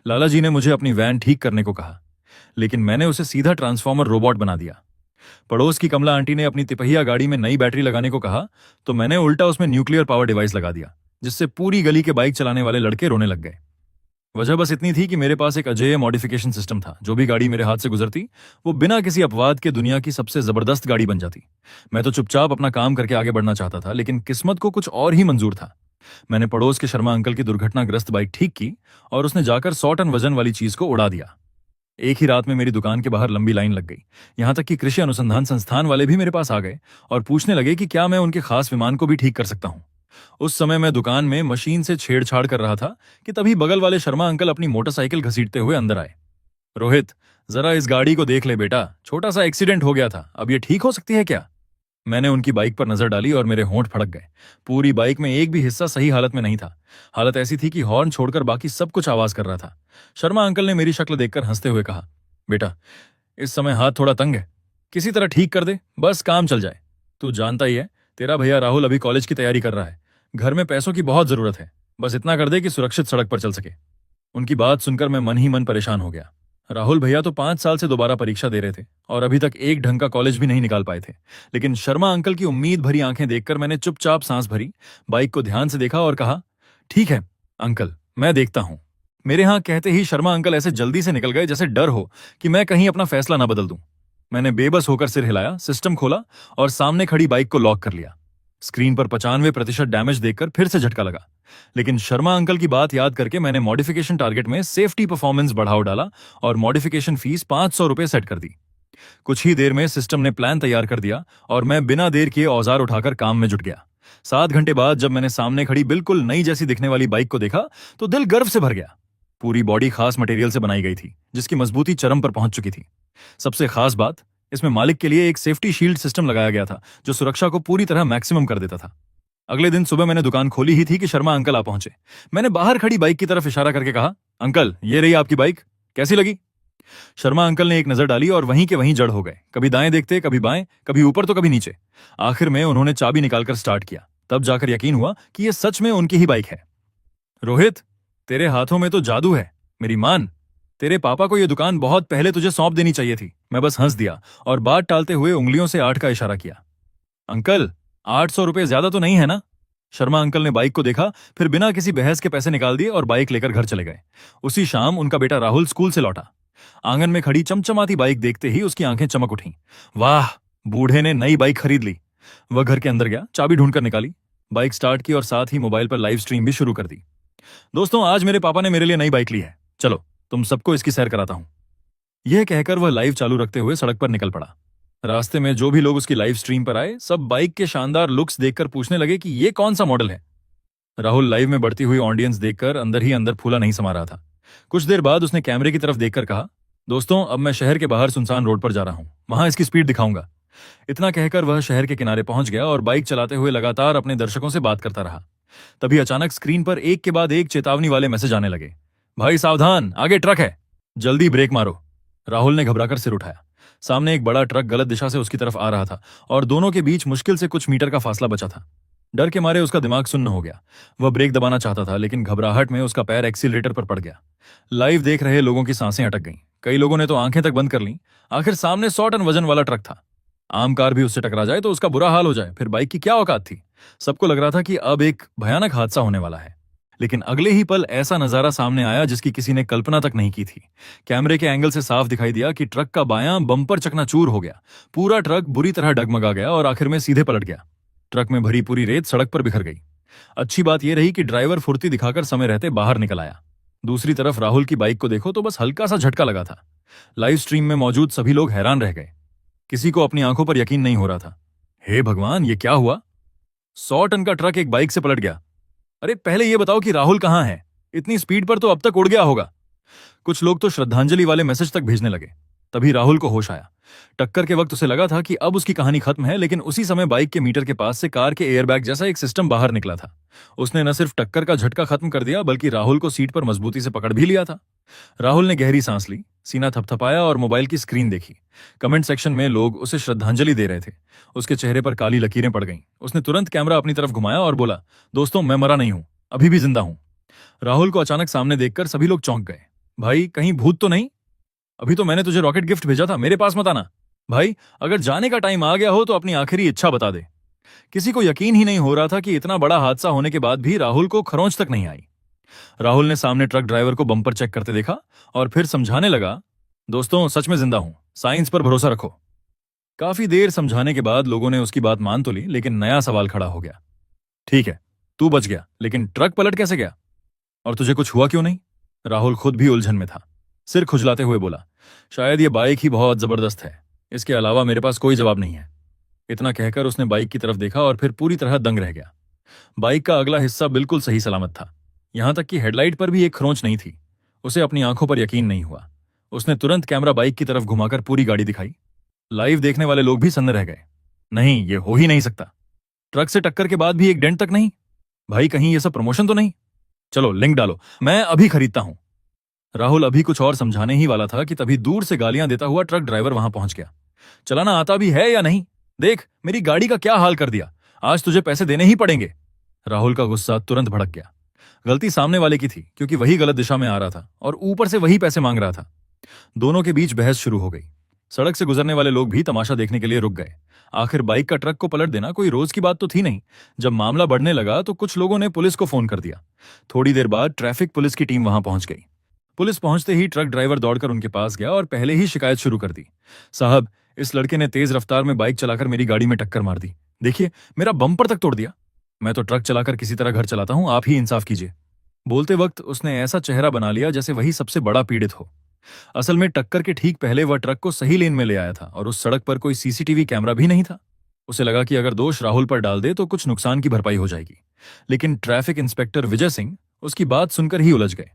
लाला जी ने मुझे अपनी वैन ठीक करने को कहा, लेकिन मैंने उसे सीधा ट्रांसफॉर्मर रोबोट बना दिया। पड़ोस की कमला आंटी ने अपनी तिपहिया गाड़ी में नई बैटरी लगाने को कहा, तो मैंने उल्टा उसमें न्यूक्लियर पावर डिवाइस लगा दिया, जिससे पूरी गली के बाइक चलाने वाले लड़के रोने लग गए। वजह बस इतनी थी कि मेरे पास एक अजेय मॉडिफिकेशन सिस्टम था। जो भी गाड़ी मेरे हाथ से गुजरती, वो बिना किसी अपवाद के दुनिया की सबसे जबरदस्त गाड़ी बन जाती। मैं तो चुपचाप अपना काम करके आगे बढ़ना चाहता था, लेकिन किस्मत को कुछ और ही मंजूर था। मैंने पड़ोस के शर्मा अंकल की दुर्घटनाग्रस्त बाइक ठीक की और उसने जाकर 100 टन वजन वाली चीज को उड़ा दिया। एक ही रात में मेरी दुकान के बाहर लंबी लाइन लग गई। यहां तक कि कृषि अनुसंधान संस्थान वाले भी मेरे पास आ गए और पूछने लगे कि क्या मैं उनके खास विमान को भी ठीक कर सकता हूं। उस समय मैं दुकान में मशीन से छेड़छाड़ कर रहा था कि तभी बगल वाले शर्मा अंकल अपनी मोटरसाइकिल घसीटते हुए अंदर आए। रोहित, जरा इस गाड़ी को देख ले बेटा, छोटा सा एक्सीडेंट हो गया था, अब ये ठीक हो सकती है क्या? मैंने उनकी बाइक पर नजर डाली और मेरे होंठ फड़क गए। पूरी बाइक में एक भी हिस्सा सही हालत में नहीं था। हालत ऐसी थी कि हॉर्न छोड़कर बाकी सब कुछ आवाज कर रहा था। शर्मा अंकल ने मेरी शक्ल देखकर हंसते हुए कहा, बेटा, इस समय हाथ थोड़ा तंग है, किसी तरह ठीक कर दे, बस काम चल जाए। तू जानता ही है, तेरा भैया राहुल अभी कॉलेज की तैयारी कर रहा है, घर में पैसों की बहुत जरूरत है, बस इतना कर दे कि सुरक्षित सड़क पर चल सके। उनकी बात सुनकर मैं मन ही मन परेशान हो गया। राहुल भैया तो 5 साल से दोबारा परीक्षा दे रहे थे और अभी तक एक ढंग का कॉलेज भी नहीं निकाल पाए थे। लेकिन शर्मा अंकल की उम्मीद भरी आंखें देखकर मैंने चुपचाप सांस भरी, बाइक को ध्यान से देखा और कहा, ठीक है अंकल, मैं देखता हूं। मेरे यहां कहते ही शर्मा अंकल ऐसे जल्दी से निकल गए जैसे डर हो कि मैं कहीं अपना फैसला ना बदल दूं। मैंने बेबस होकर सिर हिलाया, सिस्टम खोला और सामने खड़ी बाइक को लॉक कर लिया। स्क्रीन पर 95% डैमेज देखकर फिर से झटका लगा, लेकिन शर्मा अंकल की बात याद करके मैंने मॉडिफिकेशन टारगेट में सेफ्टी परफॉर्मेंस बढ़ाव डाला और मॉडिफिकेशन फीस 500 रुपए सेट कर दी। कुछ ही देर में सिस्टम ने प्लान तैयार कर दिया और मैं बिना देर किए औजार उठाकर काम में जुट गया। 7 घंटे बाद जब मैंने सामने खड़ी बिल्कुल नई जैसी दिखने वाली बाइक को देखा तो दिल गर्व से भर गया। पूरी बॉडी खास मटेरियल से बनाई गई थी, जिसकी मजबूती चरम पर पहुंच चुकी थी। सबसे खास बात, इसमें मालिक के लिए एक सेफ्टी शील्ड सिस्टम लगाया गया था, जो सुरक्षा को पूरी तरह मैक्सिमम कर देता था। अगले दिन सुबह मैंने दुकान खोली ही थी कि शर्मा अंकल आ पहुंचे। मैंने बाहर खड़ी बाइक की तरफ इशारा करके कहा, अंकल, ये रही आपकी बाइक, कैसी लगी? शर्मा अंकल ने एक नजर डाली और वहीं के वहीं जड़ हो गए। कभी दाएं देखते, कभी बाएं, कभी ऊपर तो कभी नीचे। आखिर में उन्होंने चाबी निकालकर स्टार्ट किया, तब जाकर यकीन हुआ कि यह सच में उनकी ही बाइक है। रोहित, तेरे हाथों में तो जादू है, मेरी मान। तेरे पापा को यह दुकान बहुत पहले तुझे सौंप देनी चाहिए थी। मैं बस हंस दिया और बात टालते हुए उंगलियों से 8 का इशारा किया। अंकल, 800 रुपए ज्यादा तो नहीं है ना? शर्मा अंकल ने बाइक को देखा, फिर बिना किसी बहस के पैसे निकाल दिए और बाइक लेकर घर चले गए। उसी शाम उनका बेटा राहुल स्कूल से लौटा। आंगन में खड़ी चमचमाती बाइक देखते ही उसकी आंखें चमक उठीं। वाह, बूढ़े ने नई बाइक खरीद ली। वह घर के अंदर गया, चाबी ढूंढकर निकाली, बाइक स्टार्ट की और साथ ही मोबाइल पर लाइव स्ट्रीम भी शुरू कर दी। दोस्तों, आज मेरे पापा ने मेरे लिए नई बाइक ली है, चलो तुम सबको इसकी सैर कराता हूं। यह कहकर वह लाइव चालू रखते हुए सड़क पर निकल पड़ा। रास्ते में जो भी लोग उसकी लाइव स्ट्रीम पर आए, सब बाइक के शानदार लुक्स देखकर पूछने लगे कि यह कौन सा मॉडल है। राहुल लाइव में बढ़ती हुई ऑडियंस देखकर अंदर ही अंदर फूला नहीं समा रहा था। कुछ देर बाद उसने कैमरे की तरफ देखकर कहा, दोस्तों, अब मैं शहर के बाहर सुनसान रोड पर जा रहा हूं, वहां इसकी स्पीड दिखाऊंगा। इतना कहकर वह शहर के किनारे पहुंच गया और बाइक चलाते हुए लगातार अपने दर्शकों से बात करता रहा। तभी अचानक स्क्रीन पर एक के बाद एक चेतावनी वाले मैसेज आने लगे। भाई सावधान, आगे ट्रक है, जल्दी ब्रेक मारो। राहुल ने घबराकर सिर उठाया। सामने एक बड़ा ट्रक गलत दिशा से उसकी तरफ आ रहा था और दोनों के बीच मुश्किल से कुछ मीटर का फासला बचा था। डर के मारे उसका दिमाग सुन्न हो गया। वह ब्रेक दबाना चाहता था, लेकिन घबराहट में उसका पैर एक्सीलरेटर पर पड़ गया। लाइव देख रहे लोगों की सांसें अटक गईं। कई लोगों ने तो आंखें तक बंद कर लीं। आखिर सामने 100 टन वजन वाला ट्रक था। आम कार भी उससे टकरा जाए तो उसका बुरा हाल हो जाए, फिर बाइक की क्या औकात थी। सबको लग रहा था कि अब एक भयानक हादसा होने वाला है। लेकिन अगले ही पल ऐसा नजारा सामने आया जिसकी किसी ने कल्पना तक नहीं की थी। कैमरे के एंगल से साफ दिखाई दिया कि ट्रक का बायां बम्पर चकनाचूर हो गया। पूरा ट्रक बुरी तरह डगमगा गया और आखिर में सीधे पलट गया। ट्रक में भरी पूरी रेत सड़क पर बिखर गई। अच्छी बात यह रही कि ड्राइवर फुर्ती दिखाकर समय रहते बाहर निकल आया। दूसरी तरफ राहुल की बाइक को देखो तो बस हल्का सा झटका लगा था। लाइव स्ट्रीम में मौजूद सभी लोग हैरान रह गए। किसी को अपनी आंखों पर यकीन नहीं हो रहा था। हे भगवान, ये क्या हुआ? 100 टन का ट्रक एक बाइक से पलट गया। अरे पहले ये बताओ कि राहुल कहां है? इतनी स्पीड पर तो अब तक उड़ गया होगा। कुछ लोग तो श्रद्धांजलि वाले मैसेज तक भेजने लगे। तभी राहुल को होश आया। टक्कर के वक्त उसे लगा था कि अब उसकी कहानी खत्म है, लेकिन उसी समय बाइक के मीटर के पास से कार के एयरबैग जैसा एक सिस्टम बाहर निकला था। उसने न सिर्फ टक्कर का झटका खत्म कर दिया, बल्कि राहुल को सीट पर मजबूती से पकड़ भी लिया था। राहुल ने गहरी सांस ली, सीना थपथपाया और मोबाइल की स्क्रीन देखी। कमेंट सेक्शन में लोग उसे श्रद्धांजलि दे रहे थे। उसके चेहरे पर काली लकीरें पड़ गईं। उसने तुरंत कैमरा अपनी तरफ घुमाया और बोला, दोस्तों, मैं मरा नहीं हूं, अभी भी जिंदा हूं। राहुल को अचानक सामने देखकर सभी लोग चौंक गए। भाई कहीं भूत तो नहीं? अभी तो मैंने तुझे रॉकेट गिफ्ट भेजा था, मेरे पास मत आना। भाई अगर जाने का टाइम आ गया हो तो अपनी आखिरी इच्छा बता दे। किसी को यकीन ही नहीं हो रहा था कि इतना बड़ा हादसा होने के बाद भी राहुल को खरोंच तक नहीं आई। राहुल ने सामने ट्रक ड्राइवर को बम्पर चेक करते देखा और फिर समझाने लगा, दोस्तों सच में जिंदा हूं, साइंस पर भरोसा रखो। काफी देर समझाने के बाद लोगों ने उसकी बात मान तो ली, लेकिन नया सवाल खड़ा हो गया। ठीक है, तू बच गया, लेकिन ट्रक पलट कैसे गया? और तुझे कुछ हुआ क्यों नहीं? राहुल खुद भी उलझन में था। सिर खुजलाते हुए बोला, शायद ये बाइक ही बहुत जबरदस्त है, इसके अलावा मेरे पास कोई जवाब नहीं है। इतना कहकर उसने बाइक की तरफ देखा और फिर पूरी तरह दंग रह गया। बाइक का अगला हिस्सा बिल्कुल सही सलामत था, यहां तक कि हेडलाइट पर भी एक खरोंच नहीं थी। उसे अपनी आंखों पर यकीन नहीं हुआ। उसने तुरंत कैमरा बाइक की तरफ घुमाकर पूरी गाड़ी दिखाई। लाइव देखने वाले लोग भी सन्न रह गए। नहीं, ये हो ही नहीं सकता। ट्रक से टक्कर के बाद भी एक डेंट तक नहीं। भाई कहीं ये सब प्रमोशन तो नहीं? चलो लिंक डालो, मैं अभी खरीदता हूं। राहुल अभी कुछ और समझाने ही वाला था कि तभी दूर से गालियां देता हुआ ट्रक ड्राइवर वहां पहुंच गया। चलाना आता भी है या नहीं? देख मेरी गाड़ी का क्या हाल कर दिया, आज तुझे पैसे देने ही पड़ेंगे। राहुल का गुस्सा तुरंत भड़क गया। गलती सामने वाले की थी, क्योंकि वही गलत दिशा में आ रहा था और ऊपर से वही पैसे मांग रहा था। दोनों के बीच बहस शुरू हो गई। सड़क से गुजरने वाले लोग भी तमाशा देखने के लिए रुक गए। आखिर बाइक का ट्रक को पलट देना कोई रोज की बात तो थी नहीं। जब मामला बढ़ने लगा तो कुछ लोगों ने पुलिस को फोन कर दिया। थोड़ी देर बाद ट्रैफिक पुलिस की टीम वहां पहुंच गई। पुलिस पहुंचते ही ट्रक ड्राइवर दौड़कर उनके पास गया और पहले ही शिकायत शुरू कर दी। साहब, इस लड़के ने तेज रफ्तार में बाइक चलाकर मेरी गाड़ी में टक्कर मार दी। देखिए, मेरा बम्पर तक तोड़ दिया। मैं तो ट्रक चलाकर किसी तरह घर चलाता हूं, आप ही इंसाफ कीजिए। बोलते वक्त उसने ऐसा चेहरा बना लिया जैसे वही सबसे बड़ा पीड़ित हो। असल में टक्कर के ठीक पहले वह ट्रक को सही लेन में ले आया था और उस सड़क पर कोई सीसीटीवी कैमरा भी नहीं था। उसे लगा कि अगर दोष राहुल पर डाल दे तो कुछ नुकसान की भरपाई हो जाएगी। लेकिन ट्रैफिक इंस्पेक्टर विजय सिंह उसकी बात सुनकर ही उलझ गए।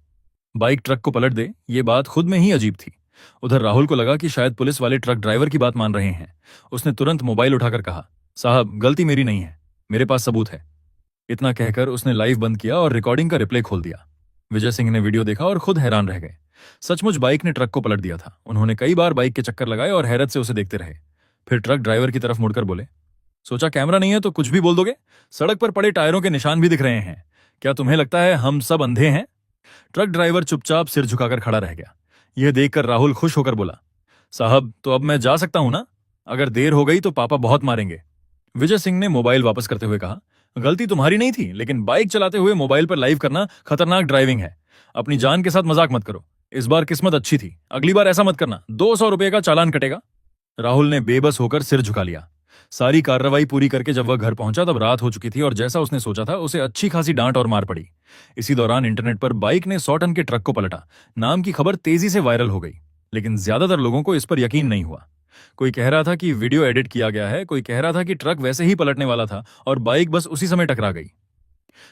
बाइक ट्रक को पलट दे, ये बात खुद में ही अजीब थी। उधर राहुल को लगा कि शायद पुलिस वाले ट्रक ड्राइवर की बात मान रहे हैं। उसने तुरंत मोबाइल उठाकर कहा, साहब गलती मेरी नहीं है, मेरे पास सबूत है। इतना कहकर उसने लाइव बंद किया और रिकॉर्डिंग का रिप्ले खोल दिया। विजय सिंह ने वीडियो देखा और खुद हैरान रह गए। सचमुच बाइक ने ट्रक को पलट दिया था। उन्होंने कई बार बाइक के चक्कर लगाए और हैरत से उसे देखते रहे। फिर ट्रक ड्राइवर की तरफ मुड़कर बोले, सोचा कैमरा नहीं है तो कुछ भी बोल दोगे? सड़क पर पड़े टायरों के निशान भी दिख रहे हैं, क्या तुम्हें लगता है हम सब अंधे हैं? ट्रक ड्राइवर चुपचाप सिर झुकाकर खड़ा रह गया। यह देखकर राहुल खुश होकर बोला, साहब तो अब मैं जा सकता हूं ना? अगर देर हो गई तो पापा बहुत मारेंगे। विजय सिंह ने मोबाइल वापस करते हुए कहा, गलती तुम्हारी नहीं थी, लेकिन बाइक चलाते हुए मोबाइल पर लाइव करना खतरनाक ड्राइविंग है। अपनी जान के साथ मजाक मत करो। इस बार किस्मत अच्छी थी, अगली बार ऐसा मत करना, 200 रुपए का चालान कटेगा। राहुल ने बेबस होकर सिर झुका लिया। सारी कार्रवाई पूरी करके जब वह घर पहुंचा तब रात हो चुकी थी और जैसा उसने सोचा था उसे अच्छी खासी डांट और मार पड़ी। इसी दौरान इंटरनेट पर बाइक ने 100 टन के ट्रक को पलटा नाम की खबर तेजी से वायरल हो गई, लेकिन ज्यादातर लोगों को इस पर यकीन नहीं हुआ। कोई कह रहा था कि वीडियो एडिट किया गया है, कोई कह रहा था कि ट्रक वैसे ही पलटने वाला था और बाइक बस उसी समय टकरा गई।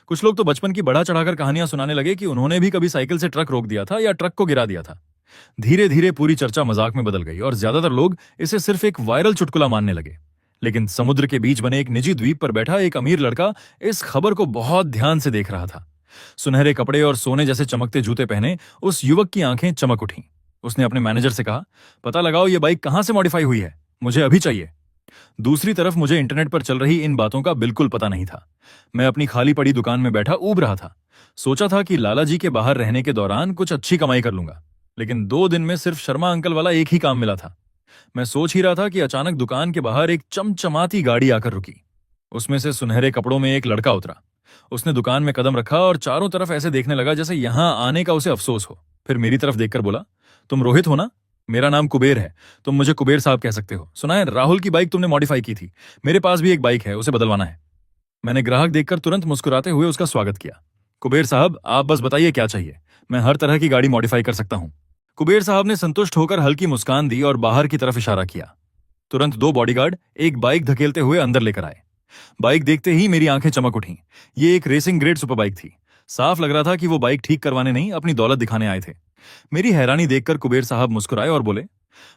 कुछ लोग तो बचपन की बढ़ा चढ़ाकर कहानियां सुनाने लगे कि उन्होंने भी कभी साइकिल से ट्रक रोक दिया था या ट्रक को गिरा दिया था। धीरे धीरे पूरी चर्चा मजाक में बदल गई और ज्यादातर लोग इसे सिर्फ एक वायरल चुटकुला मानने लगे। लेकिन समुद्र के बीच बने एक निजी द्वीप पर बैठा एक अमीर लड़का इस खबर को बहुत ध्यान से देख रहा था। सुनहरे कपड़े और सोने जैसे चमकते जूते पहने उस युवक की आंखें चमक उठीं। उसने अपने मैनेजर से कहा, पता लगाओ ये बाइक कहां से मॉडिफाई हुई है, मुझे अभी चाहिए। दूसरी तरफ मुझे इंटरनेट पर चल रही इन बातों का बिल्कुल पता नहीं था। मैं अपनी खाली पड़ी दुकान में बैठा ऊब रहा था। सोचा था कि लाला जी के बाहर रहने के दौरान कुछ अच्छी कमाई कर लूंगा, लेकिन 2 दिन में सिर्फ शर्मा अंकल वाला एक ही काम मिला था। मैं सोच ही रहा था कि अचानक दुकान के बाहर एक चमचमाती गाड़ी आकर रुकी। उसमें से सुनहरे कपड़ों में एक लड़का उतरा। उसने दुकान में कदम रखा और चारों तरफ ऐसे देखने लगा जैसे यहां आने का उसे अफसोस हो। फिर मेरी तरफ देखकर बोला, तुम रोहित हो ना? मेरा नाम कुबेर है, तुम मुझे कुबेर साहब कह सकते हो। सुना है राहुल की बाइक तुमने मॉडिफाई की थी, मेरे पास भी एक बाइक है, उसे बदलवाना है। मैंने ग्राहक देखकर तुरंत मुस्कुराते हुए उसका स्वागत किया। कुबेर साहब आप बस बताइए क्या चाहिए, मैं हर तरह की गाड़ी मॉडिफाई कर सकता हूं। कुबेर साहब ने संतुष्ट होकर हल्की मुस्कान दी और बाहर की तरफ इशारा किया। तुरंत 2 बॉडीगार्ड एक बाइक धकेलते हुए अंदर लेकर आए। बाइक देखते ही मेरी आंखें चमक उठीं। ये एक रेसिंग ग्रेड सुपर बाइक थी। साफ लग रहा था कि वो बाइक ठीक करवाने नहीं, अपनी दौलत दिखाने आए थे। मेरी हैरानी देखकर कुबेर साहब मुस्कुराए और बोले,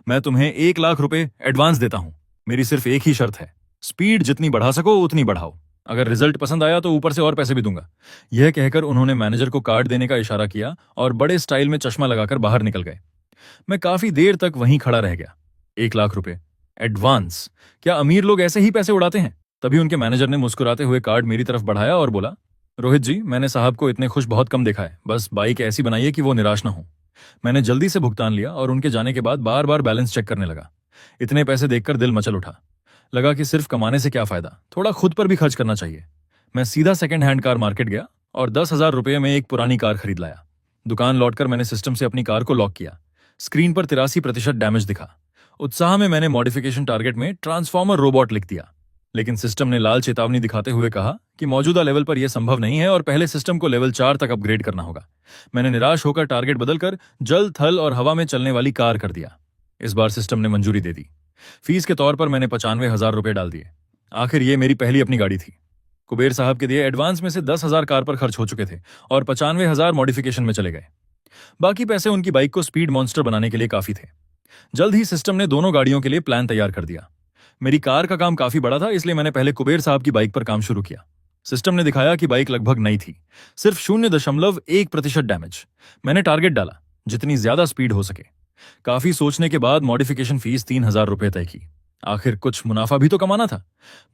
मैं तुम्हें 1 लाख रुपए एडवांस देता हूं। मेरी सिर्फ एक ही शर्त है, स्पीड जितनी बढ़ा सको उतनी बढ़ाओ। अगर रिजल्ट पसंद आया तो ऊपर से और पैसे भी दूंगा। यह कहकर उन्होंने मैनेजर को कार्ड देने का इशारा किया और बड़े स्टाइल में चश्मा लगाकर बाहर निकल गए। मैं काफी देर तक वहीं खड़ा रह गया। 1 लाख रुपए एडवांस? क्या अमीर लोग ऐसे ही पैसे उड़ाते हैं? तभी उनके मैनेजर ने मुस्कुराते हुए कार्ड मेरी तरफ बढ़ाया और बोला, रोहित जी, मैंने साहब को इतने खुश बहुत कम देखा है, बस बाइक ऐसी बनाइए कि वो निराश ना हो। मैंने जल्दी से भुगतान लिया और उनके जाने के बाद बार बार बैलेंस चेक करने लगा। इतने पैसे देखकर दिल मचल उठा। लगा कि सिर्फ कमाने से क्या फायदा, थोड़ा खुद पर भी खर्च करना चाहिए। मैं सीधा सेकंड हैंड कार मार्केट गया और 10,000 रुपये में एक पुरानी कार खरीद लाया। दुकान लौटकर मैंने सिस्टम से अपनी कार को लॉक किया। स्क्रीन पर 83% डैमेज दिखा। उत्साह में मैंने मॉडिफिकेशन टारगेट में ट्रांसफॉर्मर रोबोट लिख दिया, लेकिन सिस्टम ने लाल चेतावनी दिखाते हुए कहा कि मौजूदा लेवल पर यह संभव नहीं है और पहले सिस्टम को लेवल 4 तक अपग्रेड करना होगा। मैंने निराश होकर टारगेट बदलकर जल, थल और हवा में चलने वाली कार कर दिया। इस बार सिस्टम ने मंजूरी दे दी। फीस के तौर पर मैंने 95,000 रुपये डाल दिए। आखिर ये मेरी पहली अपनी गाड़ी थी। कुबेर साहब के दिए एडवांस में से 10,000 कार पर खर्च हो चुके थे और 95,000 मॉडिफिकेशन में चले गए। बाकी पैसे उनकी बाइक को स्पीड मॉन्स्टर बनाने के लिए काफी थे। जल्द ही सिस्टम ने दोनों गाड़ियों के लिए प्लान तैयार कर दिया। मेरी कार का काम काफी बड़ा था, इसलिए मैंने पहले कुबेर साहब की बाइक पर काम शुरू किया। सिस्टम ने दिखाया कि बाइक लगभग नई थी, सिर्फ 0.1% डैमेज। मैंने टारगेट डाला, जितनी ज्यादा स्पीड हो सके। काफी सोचने के बाद मॉडिफिकेशन फीस 3,000 रुपये तय की। आखिर कुछ मुनाफा भी तो कमाना था।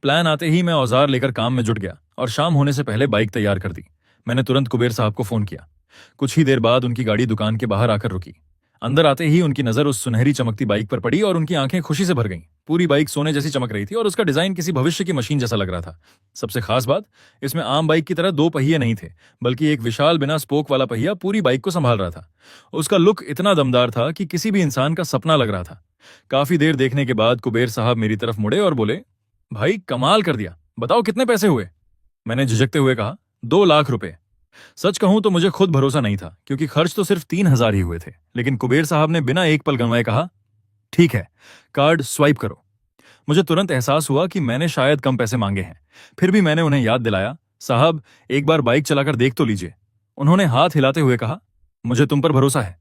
प्लान आते ही मैं औजार लेकर काम में जुट गया और शाम होने से पहले बाइक तैयार कर दी। मैंने तुरंत कुबेर साहब को फोन किया। कुछ ही देर बाद उनकी गाड़ी दुकान के बाहर आकर रुकी। अंदर आते ही उनकी नजर उस सुनहरी चमकती बाइक पर पड़ी और उनकी आंखें खुशी से भर गईं। पूरी बाइक सोने जैसी चमक रही थी और उसका डिजाइन किसी भविष्य की मशीन जैसा लग रहा था। सबसे खास बात, इसमें आम बाइक की तरह 2 पहिए नहीं थे, बल्कि एक विशाल बिना स्पोक वाला पहिया पूरी बाइक को संभाल रहा था। उसका लुक इतना दमदार था कि किसी भी इंसान का सपना लग रहा था। काफी देर देखने के बाद कुबेर साहब मेरी तरफ मुड़े और बोले, भाई कमाल कर दिया, बताओ कितने पैसे हुए? मैंने झिझकते हुए कहा, 2 लाख रुपए। सच कहूं तो मुझे खुद भरोसा नहीं था, क्योंकि खर्च तो सिर्फ 3,000 ही हुए थे। लेकिन कुबेर साहब ने बिना एक पल गंवाए कहा, ठीक है, कार्ड स्वाइप करो। मुझे तुरंत एहसास हुआ कि मैंने शायद कम पैसे मांगे हैं। फिर भी मैंने उन्हें याद दिलाया, साहब एक बार बाइक चलाकर देख तो लीजिए। उन्होंने हाथ हिलाते हुए कहा, मुझे तुम पर भरोसा है।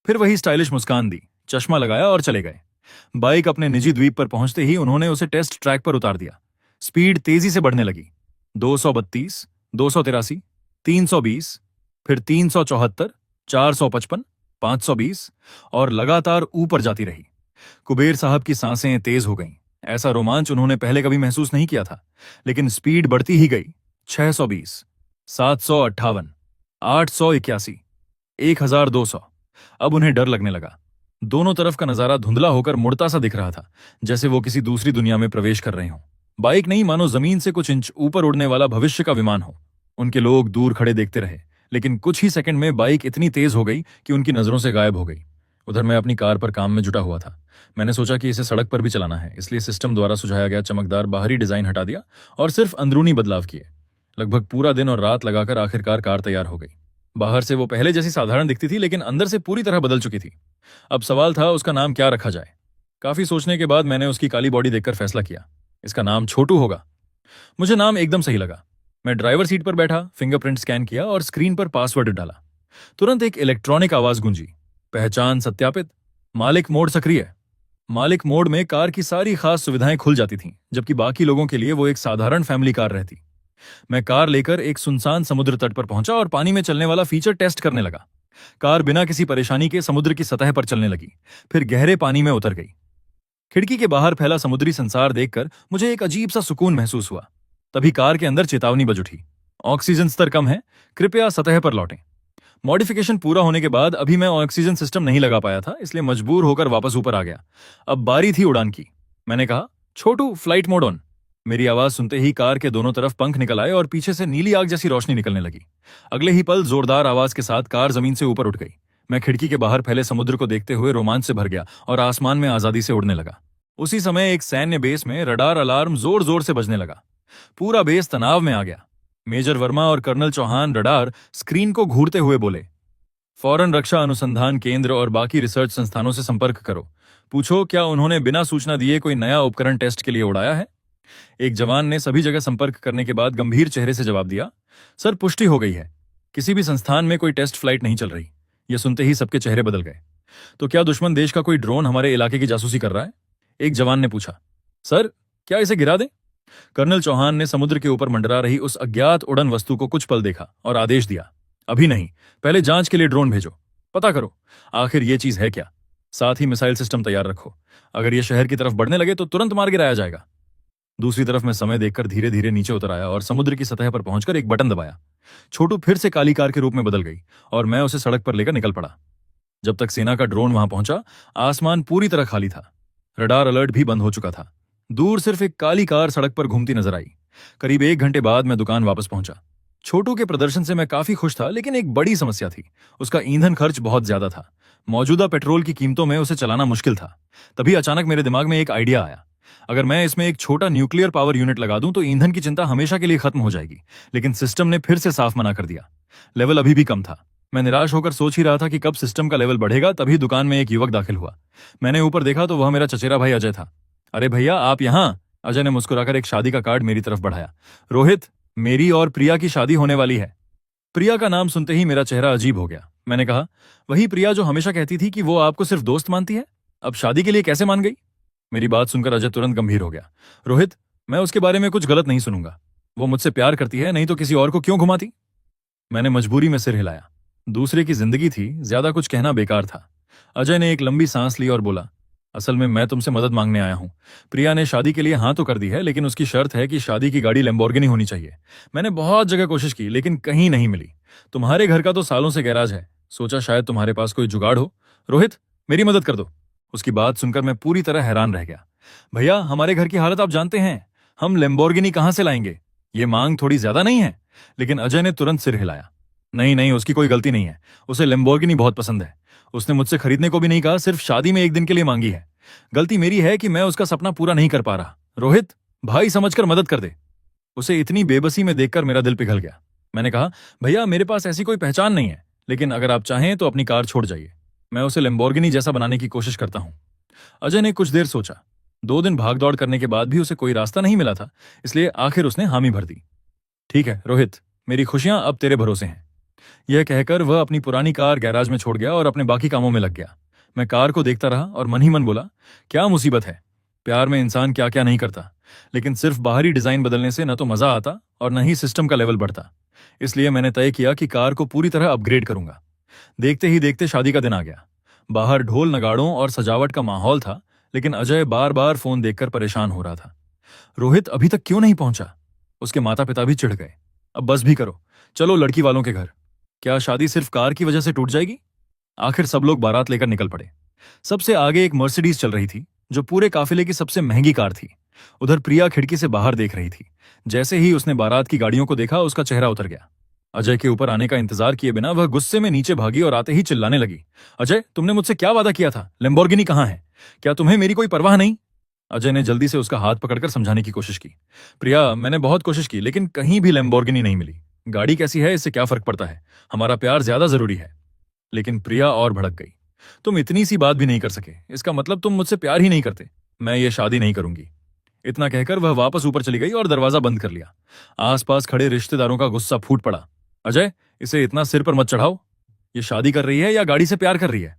फिर वही स्टाइलिश मुस्कान दी, चश्मा लगाया और चले गए। बाइक अपने निजी द्वीप पर पहुंचते ही उन्होंने उसे टेस्ट ट्रैक पर उतार दिया। स्पीड तेजी से बढ़ने लगी। 232, 283, 320, फिर 374, 455, 520 और लगातार ऊपर जाती रही। कुबेर साहब की सांसें तेज हो गईं। ऐसा रोमांच उन्होंने पहले कभी महसूस नहीं किया था। लेकिन स्पीड बढ़ती ही गई। 620, 758, 881, 1200। अब उन्हें डर लगने लगा। दोनों तरफ का नजारा धुंधला होकर मुड़ता सा दिख रहा था, जैसे वो किसी दूसरी दुनिया में प्रवेश कर रहे हों। बाइक नहीं, मानो जमीन से कुछ इंच ऊपर उड़ने वाला भविष्य का विमान हो। उनके लोग दूर खड़े देखते रहे, लेकिन कुछ ही सेकंड में बाइक इतनी तेज हो गई कि उनकी नजरों से गायब हो गई। उधर मैं अपनी कार पर काम में जुटा हुआ था। मैंने सोचा कि इसे सड़क पर भी चलाना है, इसलिए सिस्टम द्वारा सुझाया गया चमकदार बाहरी डिजाइन हटा दिया और सिर्फ अंदरूनी बदलाव किए। लगभग पूरा दिन और रात लगाकर आखिरकार कार तैयार हो गई। बाहर से वो पहले जैसी साधारण दिखती थी, लेकिन अंदर से पूरी तरह बदल चुकी थी। अब सवाल था, उसका नाम क्या रखा जाए। काफी सोचने के बाद मैंने उसकी काली बॉडी देखकर फैसला किया, इसका नाम छोटू होगा। मुझे नाम एकदम सही लगा। मैं ड्राइवर सीट पर बैठा, फिंगरप्रिंट स्कैन किया और स्क्रीन पर पासवर्ड डाला। तुरंत एक इलेक्ट्रॉनिक आवाज गूंजी, पहचान सत्यापित, मालिक मोड सक्रिय। मालिक मोड में कार की सारी खास सुविधाएं खुल जाती थीं, जबकि बाकी लोगों के लिए वो एक साधारण फैमिली कार रहती। मैं कार लेकर एक सुनसान समुद्र तट पर पहुंचा और पानी में चलने वाला फीचर टेस्ट करने लगा। कार बिना किसी परेशानी के समुद्र की सतह पर चलने लगी, फिर गहरे पानी में उतर गई। खिड़की के बाहर फैला समुद्री संसार देखकर मुझे एक अजीब सा सुकून महसूस हुआ। तभी कार के अंदर चेतावनी बज उठी, ऑक्सीजन स्तर कम है, कृपया सतह पर लौटें। मॉडिफिकेशन पूरा होने के बाद अभी मैं ऑक्सीजन सिस्टम नहीं लगा पाया था, इसलिए मजबूर होकर वापस ऊपर आ गया। अब बारी थी उड़ान की। मैंने कहा, छोटू फ्लाइट मोड ऑन। मेरी आवाज सुनते ही कार के दोनों तरफ पंख निकल आए और पीछे से नीली आग जैसी रोशनी निकलने लगी। अगले ही पल जोरदार आवाज के साथ कार जमीन से ऊपर उठ गई। मैं खिड़की के बाहर फैले समुद्र को देखते हुए रोमांच से भर गया और आसमान में आजादी से उड़ने लगा। उसी समय एक सैन्य बेस में रडार अलार्म जोर जोर से बजने लगा। पूरा बेस तनाव में आ गया। मेजर वर्मा और कर्नल चौहान रडार स्क्रीन को घूरते हुए बोले, फौरन रक्षा अनुसंधान केंद्र और बाकी रिसर्च संस्थानों से संपर्क करो। पूछो क्या उन्होंने बिना सूचना दिए कोई नया उपकरण टेस्ट के लिए उड़ाया है। एक जवान ने सभी जगह संपर्क करने के बाद गंभीर चेहरे से जवाब दिया, सर पुष्टि हो गई है, किसी भी संस्थान में कोई टेस्ट फ्लाइट नहीं चल रही। यह सुनते ही सबके चेहरे बदल गए। तो क्या दुश्मन देश का कोई ड्रोन हमारे इलाके की जासूसी कर रहा है? एक जवान ने पूछा। सर क्या इसे गिरा दें? कर्नल चौहान ने समुद्र के ऊपर मंडरा रही उस अज्ञात उड़न वस्तु को कुछ पल देखा और आदेश दिया, अभी नहीं, पहले जांच के लिए ड्रोन भेजो, पता करो आखिर ये चीज है क्या। साथ ही मिसाइल सिस्टम तैयार रखो, अगर यह शहर की तरफ बढ़ने लगे तो तुरंत मार गिराया जाएगा। दूसरी तरफ मैं समय देखकर धीरे धीरे नीचे उतर आया और समुद्र की सतह पर पहुंचकर एक बटन दबाया। छोटू फिर से काली कार के रूप में बदल गई और मैं उसे सड़क पर लेकर निकल पड़ा। जब तक सेना का ड्रोन वहां पहुंचा, आसमान पूरी तरह खाली था। रडार अलर्ट भी बंद हो चुका था। दूर सिर्फ एक काली कार सड़क पर घूमती नजर आई। करीब 1 घंटे बाद मैं दुकान वापस पहुंचा। छोटू के प्रदर्शन से मैं काफी खुश था, लेकिन एक बड़ी समस्या थी। उसका ईंधन खर्च बहुत ज्यादा था। मौजूदा पेट्रोल की कीमतों में उसे चलाना मुश्किल था। तभी अचानक मेरे दिमाग में एक आइडिया आया। अगर मैं इसमें एक छोटा न्यूक्लियर पावर यूनिट लगा दूं तो ईंधन की चिंता हमेशा के लिए खत्म हो जाएगी। लेकिन सिस्टम ने फिर से साफ मना कर दिया। लेवल अभी भी कम था। मैं निराश होकर सोच ही रहा था कि कब सिस्टम का लेवल बढ़ेगा, तभी दुकान में एक युवक दाखिल हुआ। मैंने ऊपर देखा तो वह मेरा चचेरा भाई अजय था। अरे भैया, आप यहाँ? अजय ने मुस्कुराकर एक शादी का कार्ड मेरी तरफ बढ़ाया। रोहित, मेरी और प्रिया की शादी होने वाली है। प्रिया का नाम सुनते ही मेरा चेहरा अजीब हो गया। मैंने कहा, वही प्रिया जो हमेशा कहती थी कि वो आपको सिर्फ दोस्त मानती है, अब शादी के लिए कैसे मान गई? मेरी बात सुनकर अजय तुरंत गंभीर हो गया। रोहित, मैं उसके बारे में कुछ गलत नहीं सुनूंगा। वो मुझसे प्यार करती है, नहीं तो किसी और को क्यों घुमाती? मैंने मजबूरी में सिर हिलाया। दूसरे की जिंदगी थी, ज्यादा कुछ कहना बेकार था। अजय ने एक लंबी सांस ली और बोला, असल में मैं तुमसे मदद मांगने आया हूं। प्रिया ने शादी के लिए हाँ तो कर दी है, लेकिन उसकी शर्त है कि शादी की गाड़ी लैम्बोर्गिनी होनी चाहिए। मैंने बहुत जगह कोशिश की, लेकिन कहीं नहीं मिली। तुम्हारे घर का तो सालों से गैराज है, सोचा शायद तुम्हारे पास कोई जुगाड़ हो। रोहित, मेरी मदद कर दो। उसकी बात सुनकर मैं पूरी तरह हैरान रह गया। भैया, हमारे घर की हालत आप जानते हैं, हम लैम्बोर्गिनी कहां से लाएंगे? ये मांग थोड़ी ज्यादा नहीं है? लेकिन अजय ने तुरंत सिर हिलाया। नहीं नहीं, उसकी कोई गलती नहीं है। उसे लैम्बोर्गिनी बहुत पसंद है। उसने मुझसे खरीदने को भी नहीं कहा, सिर्फ शादी में एक दिन के लिए मांगी है। गलती मेरी है कि मैं उसका सपना पूरा नहीं कर पा रहा। रोहित, भाई समझकर मदद कर दे। उसे इतनी बेबसी में देखकर मेरा दिल पिघल गया। मैंने कहा, भैया मेरे पास ऐसी कोई पहचान नहीं है, लेकिन अगर आप चाहें तो अपनी कार छोड़ जाइए। मैं उसे लैम्बोर्गिनी जैसा बनाने की कोशिश करता हूं। अजय ने कुछ देर सोचा। 2 दिन भागदौड़ करने के बाद भी उसे कोई रास्ता नहीं मिला था, इसलिए आखिर उसने हामी भर दी। ठीक है रोहित, मेरी खुशियां अब तेरे भरोसे हैं। यह कहकर वह अपनी पुरानी कार गैराज में छोड़ गया और अपने बाकी कामों में लग गया। मैं कार को देखता रहा और मन ही मन बोला, क्या मुसीबत है। प्यार में इंसान क्या क्या नहीं करता, लेकिन सिर्फ बाहरी डिजाइन बदलने से न तो मजा आता और न ही सिस्टम का लेवल बढ़ता। इसलिए मैंने तय किया कि कार को पूरी तरह अपग्रेड करूंगा। देखते ही देखते शादी का दिन आ गया। बाहर ढोल नगाड़ों और सजावट का माहौल था, लेकिन अजय बार बार फोन देखकर परेशान हो रहा था। रोहित अभी तक क्यों नहीं पहुंचा? उसके माता पिता भी चिढ़ गए। अब बस भी करो, चलो लड़की वालों के घर। क्या शादी सिर्फ कार की वजह से टूट जाएगी? आखिर सब लोग बारात लेकर निकल पड़े। सबसे आगे एक मर्सिडीज चल रही थी, जो पूरे काफिले की सबसे महंगी कार थी। उधर प्रिया खिड़की से बाहर देख रही थी। जैसे ही उसने बारात की गाड़ियों को देखा, उसका चेहरा उतर गया। अजय के ऊपर आने का इंतजार किए बिना वह गुस्से में नीचे भागी और आते ही चिल्लाने लगी, अजय, तुमने मुझसे क्या वादा किया था? लैम्बोर्गिनी कहां है? क्या तुम्हें मेरी कोई परवाह नहीं? अजय ने जल्दी से उसका हाथ पकड़कर समझाने की कोशिश की। प्रिया, मैंने बहुत कोशिश की, लेकिन कहीं भी लैम्बोर्गिनी नहीं मिली। गाड़ी कैसी है इससे क्या फर्क पड़ता है, हमारा प्यार ज्यादा जरूरी है। लेकिन प्रिया और भड़क गई। तुम इतनी सी बात भी नहीं कर सके, इसका मतलब तुम मुझसे प्यार ही नहीं करते। मैं ये शादी नहीं करूंगी। इतना कहकर वह वापस ऊपर चली गई और दरवाजा बंद कर लिया। आसपास खड़े रिश्तेदारों का गुस्सा फूट पड़ा। अजय, इसे इतना सिर पर मत चढ़ाओ। ये शादी कर रही है या गाड़ी से प्यार कर रही है?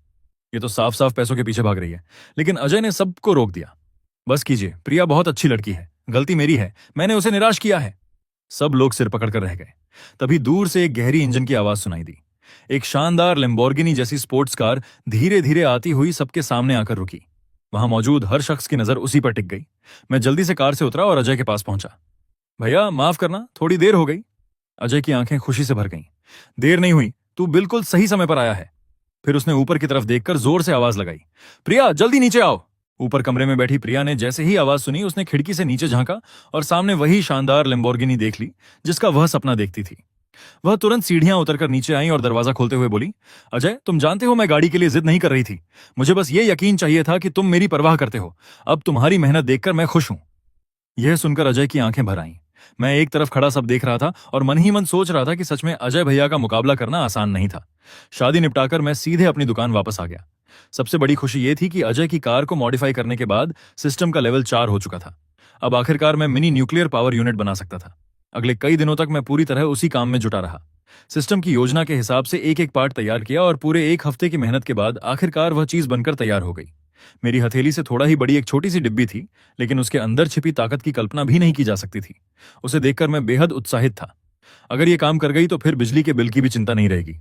ये तो साफ साफ पैसों के पीछे भाग रही है। लेकिन अजय ने सबको रोक दिया। बस कीजिए, प्रिया बहुत अच्छी लड़की है, गलती मेरी है, मैंने उसे निराश किया है। सब लोग सिर पकड़कर रह गए। तभी दूर से एक गहरी इंजन की आवाज सुनाई दी। एक शानदार लैम्बोर्गिनी जैसी स्पोर्ट्स कार धीरे धीरे आती हुई सबके सामने आकर रुकी। वहां मौजूद हर शख्स की नजर उसी पर टिक गई। मैं जल्दी से कार से उतरा और अजय के पास पहुंचा। भैया माफ करना, थोड़ी देर हो गई। अजय की आंखें खुशी से भर गईं। देर नहीं हुई, तू बिल्कुल सही समय पर आया है। फिर उसने ऊपर की तरफ देखकर जोर से आवाज लगाई, प्रिया जल्दी नीचे आओ। ऊपर कमरे में बैठी प्रिया ने जैसे ही आवाज सुनी, उसने खिड़की से नीचे झांका और सामने वही शानदार लैम्बोर्गिनी देख ली जिसका वह सपना देखती थी। वह तुरंत सीढ़ियां उतरकर नीचे आई और दरवाजा खोलते हुए बोली, अजय, तुम जानते हो मैं गाड़ी के लिए जिद नहीं कर रही थी। मुझे बस ये यकीन चाहिए था कि तुम मेरी परवाह करते हो। अब तुम्हारी मेहनत देखकर मैं खुश हूं। यह सुनकर अजय की आंखें भर आईं। मैं एक तरफ खड़ा सब देख रहा था और मन ही मन सोच रहा था कि सच में अजय भैया का मुकाबला करना आसान नहीं था। शादी निपटाकर मैं सीधे अपनी दुकान वापस आ गया। सबसे बड़ी खुशी यह थी कि अजय की कार को मॉडिफाई करने के बाद सिस्टम का लेवल 4 हो चुका था। अब आखिरकार मैं मिनी न्यूक्लियर पावर यूनिट बना सकता था। अगले कई दिनों तक मैं पूरी तरह उसी काम में जुटा रहा। सिस्टम की योजना के हिसाब से एक एक पार्ट तैयार किया और पूरे 1 हफ्ते की मेहनत के बाद आखिरकार वह चीज बनकर तैयार हो गई। मेरी हथेली से थोड़ा ही बड़ी एक छोटी सी डिब्बी थी, लेकिन उसके अंदर छिपी ताकत की कल्पना भी नहीं की जा सकती थी। उसे देखकर मैं बेहद उत्साहित था। अगर ये काम कर गई तो फिर बिजली के बिल की भी चिंता नहीं रहेगी।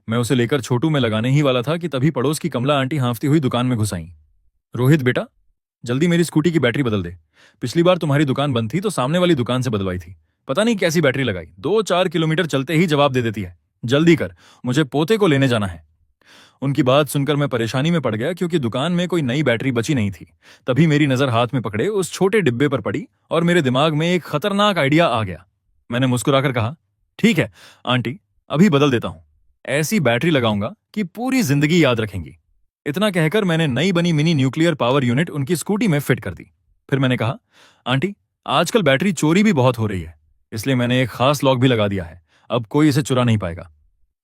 मैं उसे लेकर छोटू में लगाने ही वाला था कि तभी पड़ोस की कमला आंटी हाँफती हुई दुकान में घुस आईं। रोहित बेटा, जल्दी मेरी स्कूटी की बैटरी बदल दे। पिछली बार तुम्हारी दुकान बंद थी तो सामने वाली दुकान से बदलवाई थी। पता नहीं कैसी बैटरी लगाई, 2-4 किलोमीटर चलते ही जवाब दे देती है। जल्दी कर, मुझे पोते को लेने जाना है। उनकी बात सुनकर मैं परेशानी में पड़ गया क्योंकि दुकान में कोई नई बैटरी बची नहीं थी। तभी मेरी नजर हाथ में पकड़े उस छोटे डिब्बे पर पड़ी और मेरे दिमाग में एक खतरनाक आइडिया आ गया। मैंने मुस्कुराकर कहा, ठीक है आंटी, अभी बदल देता हूं। ऐसी बैटरी लगाऊंगा कि पूरी जिंदगी याद रखेंगी। इतना कहकर मैंने नई बनी मिनी न्यूक्लियर पावर यूनिट उनकी स्कूटी में फिट कर दी। फिर मैंने कहा, आंटी, आजकल बैटरी चोरी भी बहुत हो रही है, इसलिए मैंने एक खास लॉक भी लगा दिया है। अब कोई इसे चुरा नहीं पाएगा।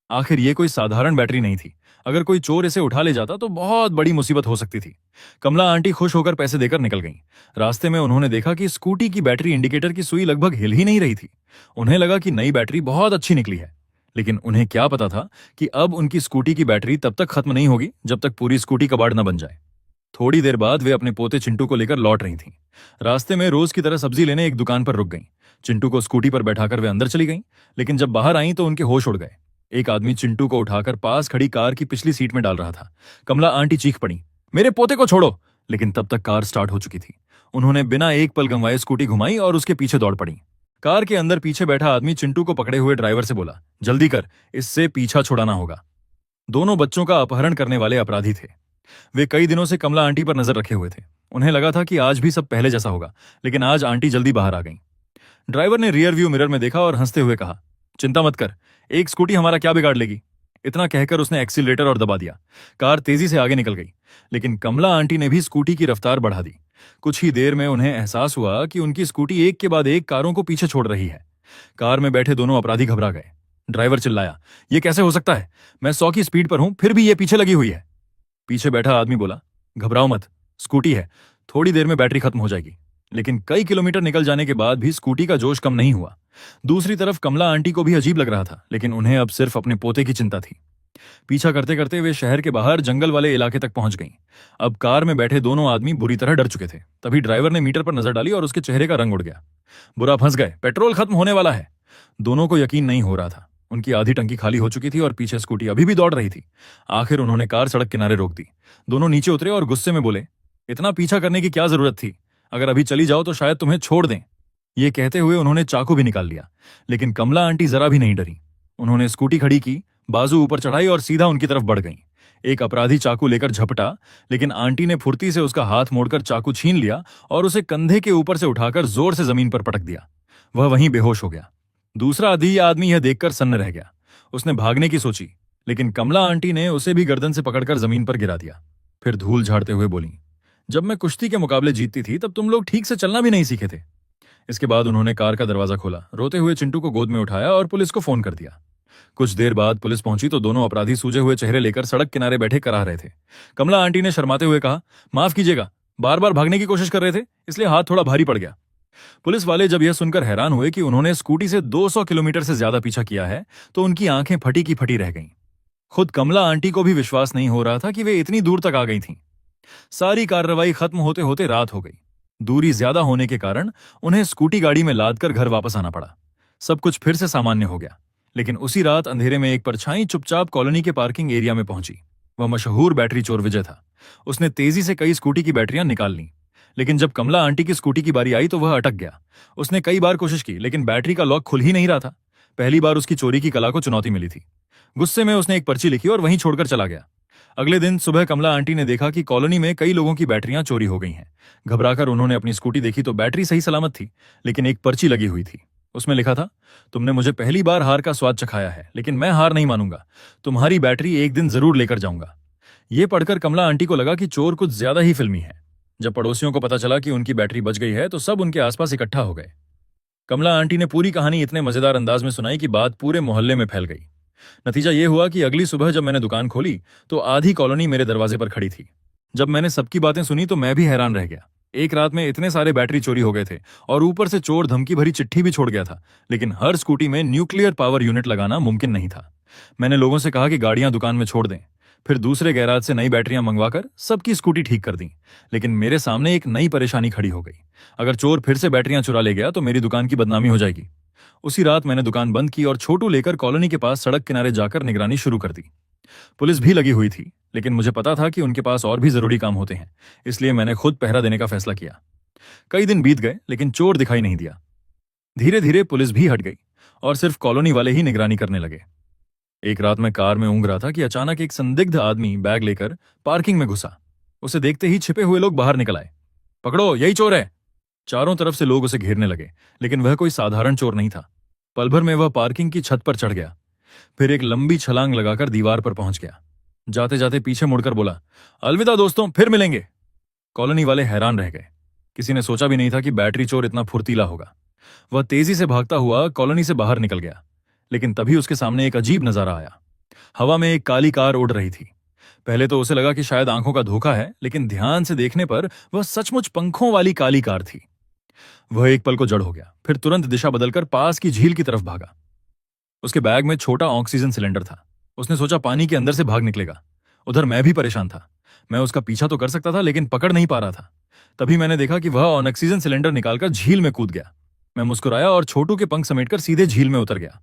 आखिर ये कोई साधारण बैटरी नहीं थी। अगर कोई चोर इसे उठा ले जाता तो बहुत बड़ी मुसीबत हो सकती थी। कमला आंटी खुश होकर पैसे देकर निकल गईं। रास्ते में उन्होंने देखा कि स्कूटी की बैटरी इंडिकेटर की सुई लगभग हिल ही नहीं रही थी। उन्हें लगा कि नई बैटरी बहुत अच्छी निकली है, लेकिन उन्हें क्या पता था कि अब उनकी स्कूटी की बैटरी तब तक खत्म नहीं होगी जब तक पूरी स्कूटी कबाड़ न बन जाए। थोड़ी देर बाद वे अपने पोते चिंटू को लेकर लौट रही थीं। रास्ते में रोज की तरह सब्जी लेने एक दुकान पर रुक गईं। चिंटू को स्कूटी पर बैठाकर वे अंदर चली गईं, लेकिन जब बाहर आईं तो उनके होश उड़ गए। एक आदमी चिंटू को उठाकर पास खड़ी कार की पिछली सीट में डाल रहा था। कमला आंटी चीख पड़ी, मेरे पोते को छोड़ो! लेकिन तब तक कार स्टार्ट हो चुकी थी। उन्होंने बिना एक पल गंवाए स्कूटी घुमाई और उसके पीछे दौड़ पड़ी। कार के अंदर पीछे बैठा आदमी चिंटू को पकड़े हुए ड्राइवर से बोला, जल्दी कर, इससे पीछा छुड़ाना होगा। दोनों बच्चों का अपहरण करने वाले अपराधी थे। वे कई दिनों से कमला आंटी पर नजर रखे हुए थे। उन्हें लगा था कि आज भी सब पहले जैसा होगा, लेकिन आज आंटी जल्दी बाहर आ गईं। ड्राइवर ने रियर व्यू मिरर में देखा और हंसते हुए कहा, चिंता मत कर, एक स्कूटी हमारा क्या बिगाड़ लेगी। इतना कहकर उसने एक्सीलरेटर और दबा दिया। कार तेजी से आगे निकल गई, लेकिन कमला आंटी ने भी स्कूटी की रफ्तार बढ़ा दी। कुछ ही देर में उन्हें एहसास हुआ कि उनकी स्कूटी एक के बाद एक कारों को पीछे छोड़ रही है। कार में बैठे दोनों अपराधी घबरा गए। ड्राइवर चिल्लाया, यह कैसे हो सकता है? मैं 100 की स्पीड पर हूं, फिर भी ये पीछे लगी हुई है। पीछे बैठा आदमी बोला, घबराओ मत, स्कूटी है, थोड़ी देर में बैटरी खत्म हो जाएगी। लेकिन कई किलोमीटर निकल जाने के बाद भी स्कूटी का जोश कम नहीं हुआ। दूसरी तरफ कमला आंटी को भी अजीब लग रहा था, लेकिन उन्हें अब सिर्फ अपने पोते की चिंता थी। पीछा करते करते वे शहर के बाहर जंगल वाले इलाके तक पहुंच गईं। अब कार में बैठे दोनों आदमी बुरी तरह डर चुके थे। तभी ड्राइवर ने मीटर पर नजर डाली और उसके चेहरे का रंग उड़ गया। बुरा फंस गए, पेट्रोल खत्म होने वाला है। दोनों को यकीन नहीं हो रहा था। उनकी आधी टंकी खाली हो चुकी थी और पीछे स्कूटी अभी भी दौड़ रही थी। आखिर उन्होंने कार सड़क किनारे रोक दी। दोनों नीचे उतरे और गुस्से में बोले, इतना पीछा करने की क्या जरूरत थी? अगर अभी चली जाओ तो शायद तुम्हें छोड़ दें। ये कहते हुए उन्होंने चाकू भी निकाल लिया, लेकिन कमला आंटी जरा भी नहीं डरी। उन्होंने स्कूटी खड़ी की, बाजू ऊपर चढ़ाई और सीधा उनकी तरफ बढ़ गईं। एक अपराधी चाकू लेकर झपटा, लेकिन आंटी ने फुर्ती से उसका हाथ मोड़कर चाकू छीन लिया और उसे कंधे के ऊपर से उठाकर जोर से जमीन पर पटक दिया। वह वहीं बेहोश हो गया। दूसरा आदमी यह देखकर सन्न रह गया। उसने भागने की सोची, लेकिन कमला आंटी ने उसे भी गर्दन से पकड़कर जमीन पर गिरा दिया। फिर धूल झाड़ते हुए बोली, जब मैं कुश्ती के मुकाबले जीतती थी तब तुम लोग ठीक से चलना भी नहीं सीखे थे। इसके बाद उन्होंने कार का दरवाजा खोला, रोते हुए चिंटू को गोद में उठाया और पुलिस को फोन कर दिया। कुछ देर बाद पुलिस पहुंची तो दोनों अपराधी सूजे हुए चेहरे लेकर सड़क किनारे बैठे कराह रहे थे। कमला आंटी ने शर्माते हुए कहा, माफ कीजिएगा, बार बार भागने की कोशिश कर रहे थे, इसलिए हाथ थोड़ा भारी पड़ गया। पुलिस वाले जब यह सुनकर हैरान हुए कि उन्होंने स्कूटी से 200 किलोमीटर से ज्यादा पीछा किया है तो उनकी आंखें फटी की फटी रह गईं। खुद कमला आंटी को भी विश्वास नहीं हो रहा था कि वे इतनी दूर तक आ गई थीं। सारी कार्रवाई खत्म होते होते रात हो गई। दूरी ज्यादा होने के कारण उन्हें स्कूटी गाड़ी में लादकर घर वापस आना पड़ा। सब कुछ फिर से सामान्य हो गया, लेकिन उसी रात अंधेरे में एक परछाई चुपचाप कॉलोनी के पार्किंग एरिया में पहुंची। वह मशहूर बैटरी चोर विजय था। उसने तेजी से कई स्कूटी की बैटरियां निकाल लीं, लेकिन जब कमला आंटी की स्कूटी की बारी आई तो वह अटक गया। उसने कई बार कोशिश की, लेकिन बैटरी का लॉक खुल ही नहीं रहा था। पहली बार उसकी चोरी की कला को चुनौती मिली थी। गुस्से में उसने एक पर्ची लिखी और वहीं छोड़कर चला गया। अगले दिन सुबह कमला आंटी ने देखा कि कॉलोनी में कई लोगों की बैटरियां चोरी हो गई हैं। घबराकर उन्होंने अपनी स्कूटी देखी तो बैटरी सही सलामत थी, लेकिन एक पर्ची लगी हुई थी। उसमें लिखा था, तुमने मुझे पहली बार हार का स्वाद चखाया है, लेकिन मैं हार नहीं मानूंगा। तुम्हारी बैटरी एक दिन जरूर लेकर जाऊंगा। ये पढ़कर कमला आंटी को लगा कि चोर कुछ ज्यादा ही फिल्मी है। जब पड़ोसियों को पता चला कि उनकी बैटरी बच गई है तो सब उनके आसपास इकट्ठा हो गए। कमला आंटी ने पूरी कहानी इतने मजेदार अंदाज में सुनाई कि बात पूरे मोहल्ले में फैल गई। नतीजा ये हुआ कि अगली सुबह जब मैंने दुकान खोली तो आधी कॉलोनी मेरे दरवाजे पर खड़ी थी। जब मैंने सबकी बातें सुनी तो मैं भी हैरान रह गया। एक रात में इतने सारे बैटरी चोरी हो गए थे और ऊपर से चोर धमकी भरी चिट्ठी भी छोड़ गया था, लेकिन हर स्कूटी में न्यूक्लियर पावर यूनिट लगाना मुमकिन नहीं था। मैंने लोगों से कहा कि गाड़ियां दुकान में छोड़ दें। फिर दूसरे गैराज से नई बैटरियां मंगवाकर सबकी स्कूटी ठीक कर दी। लेकिन मेरे सामने एक नई परेशानी खड़ी हो गई। अगर चोर फिर से बैटरियां चुरा ले गया तो मेरी दुकान की बदनामी हो जाएगी। उसी रात मैंने दुकान बंद की और छोटू लेकर कॉलोनी के पास सड़क किनारे जाकर निगरानी शुरू कर दी। पुलिस भी लगी हुई थी, लेकिन मुझे पता था कि उनके पास और भी जरूरी काम होते हैं, इसलिए मैंने खुद पहरा देने का फैसला किया। कई दिन बीत गए, लेकिन चोर दिखाई नहीं दिया। धीरे धीरे पुलिस भी हट गई और सिर्फ कॉलोनी वाले ही निगरानी करने लगे। एक रात मैं कार में ऊँघ रहा था कि अचानक एक संदिग्ध आदमी बैग लेकर पार्किंग में घुसा। उसे देखते ही छिपे हुए लोग बाहर निकल आए। पकड़ो, यही चोर है। चारों तरफ से लोग उसे घेरने लगे, लेकिन वह कोई साधारण चोर नहीं था। पल भर में वह पार्किंग की छत पर चढ़ गया, फिर एक लंबी छलांग लगाकर दीवार पर पहुंच गया। जाते जाते पीछे मुड़कर बोला, अलविदा दोस्तों, फिर मिलेंगे। कॉलोनी वाले हैरान रह गए। किसी ने सोचा भी नहीं था कि बैटरी चोर इतना फुर्तीला होगा। वह तेजी से भागता हुआ कॉलोनी से बाहर निकल गया, लेकिन तभी उसके सामने एक अजीब नजारा आया। हवा में एक काली कार उड़ रही थी। पहले तो उसे लगा कि शायद आंखों का धोखा है, लेकिन ध्यान से देखने पर वह सचमुच पंखों वाली काली कार थी। वह एक पल को जड़ हो गया, फिर तुरंत दिशा बदलकर पास की झील की तरफ भागा। उसके बैग में छोटा ऑक्सीजन सिलेंडर था। उसने सोचा पानी के अंदर से भाग निकलेगा। उधर मैं भी परेशान था। मैं उसका पीछा तो कर सकता था, लेकिन पकड़ नहीं पा रहा था। तभी मैंने देखा कि वह ऑक्सीजन सिलेंडर निकालकर झील में कूद गया। मैं मुस्कुराया और छोटू के पंख समेटकर सीधे झील में उतर गया।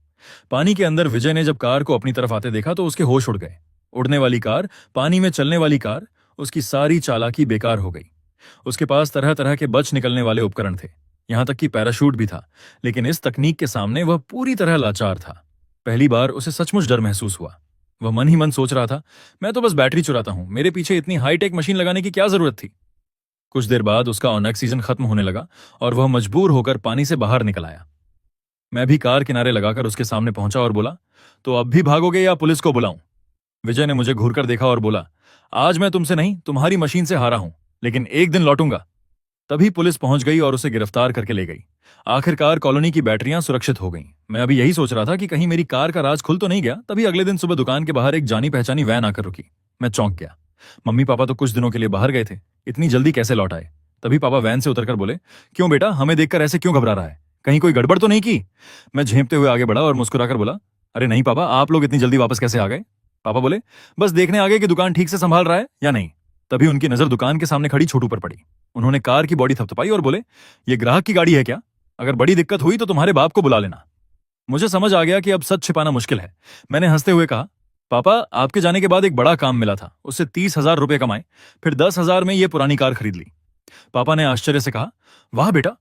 पानी के अंदर विजय ने जब कार को अपनी तरफ आते देखा तो उसके होश उड़ गए। उड़ने वाली कार, पानी में चलने वाली कार, उसकी सारी चालाकी बेकार हो गई। उसके पास तरह तरह के बच निकलने वाले उपकरण थे, यहां तक कि पैराशूट भी था, लेकिन इस तकनीक के सामने वह पूरी तरह लाचार था। पहली बार उसे सचमुच डर महसूस हुआ। वह मन ही मन सोच रहा था, मैं तो बस बैटरी चुराता हूं, मेरे पीछे इतनी हाईटेक मशीन लगाने की क्या जरूरत थी। कुछ देर बाद उसका ऑक्सीजन खत्म होने लगा और वह मजबूर होकर पानी से बाहर निकल आया। मैं भी कार किनारे लगाकर उसके सामने पहुंचा और बोला, तो अब भी भागोगे या पुलिस को बुलाऊं? विजय ने मुझे घूरकर देखा और बोला, आज मैं तुमसे नहीं, तुम्हारी मशीन से हारा हूं, लेकिन एक दिन लौटूंगा। तभी पुलिस पहुंच गई और उसे गिरफ्तार करके ले गई। आखिरकार कॉलोनी की बैटरियां सुरक्षित हो गईं। मैं अभी यही सोच रहा था कि कहीं मेरी कार का राज खुल तो नहीं गया, तभी अगले दिन सुबह दुकान के बाहर एक जानी पहचानी वैन आकर रुकी। मैं चौंक गया। मम्मी पापा तो कुछ दिनों के लिए बाहर गए थे, इतनी जल्दी कैसे लौट आए? तभी पापा वैन से उतरकर बोले, क्यों बेटा, हमें देखकर ऐसे क्यों घबरा रहा है? कहीं कोई गड़बड़ तो नहीं की? मैं झेंपते हुए आगे बढ़ा और मुस्कुराकर बोला, अरे नहीं पापा, आप लोग इतनी जल्दी वापस कैसे आ गए? पापा बोले, बस देखने आ गए कि दुकान ठीक से संभाल रहा है या नहीं। तभी उनकी नजर दुकान के सामने खड़ी छोटू पर पड़ी। उन्होंने कार की बॉडी थपथपाई और बोले, ये ग्राहक की गाड़ी है क्या? अगर बड़ी दिक्कत हुई तो तुम्हारे बाप को बुला लेना। मुझे समझ आ गया कि अब सच छिपाना मुश्किल है। मैंने हंसते हुए कहा, पापा, आपके जाने के बाद एक बड़ा काम मिला था, उससे 30,000 रुपए कमाए, फिर 10,000 में ये पुरानी कार खरीद ली। पापा ने आश्चर्य से कहा, वाह बेटा,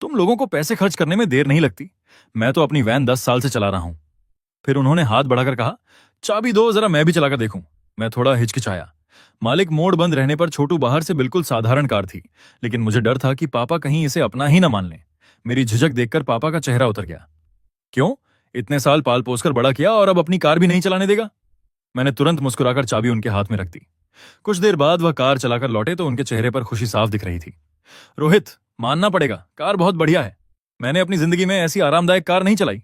तुम लोगों को पैसे खर्च करने में देर नहीं लगती। मैं तो अपनी वैन 10 साल से चला रहा हूं। फिर उन्होंने हाथ बढ़ाकर कहा, चाबी दो, जरा मैं भी चलाकर देखूं। मैं थोड़ा हिचकिचाया। मालिक मोड़ बंद रहने पर छोटू बाहर से बिल्कुल साधारण कार थी, लेकिन मुझे डर था कि पापा कहीं इसे अपना ही ना मान लें। मेरी झिझक देखकर पापा का चेहरा उतर गया। क्यों? इतने साल पाल पोसकर बड़ा किया और अब अपनी कार भी नहीं चलाने देगा? मैंने तुरंत मुस्कुराकर चाबी उनके हाथ में रख दी। कुछ देर बाद वह कार चलाकर लौटे तो उनके चेहरे पर खुशी साफ दिख रही थी। रोहित, मानना पड़ेगा, कार बहुत बढ़िया है। मैंने अपनी जिंदगी में ऐसी आरामदायक कार नहीं चलाई।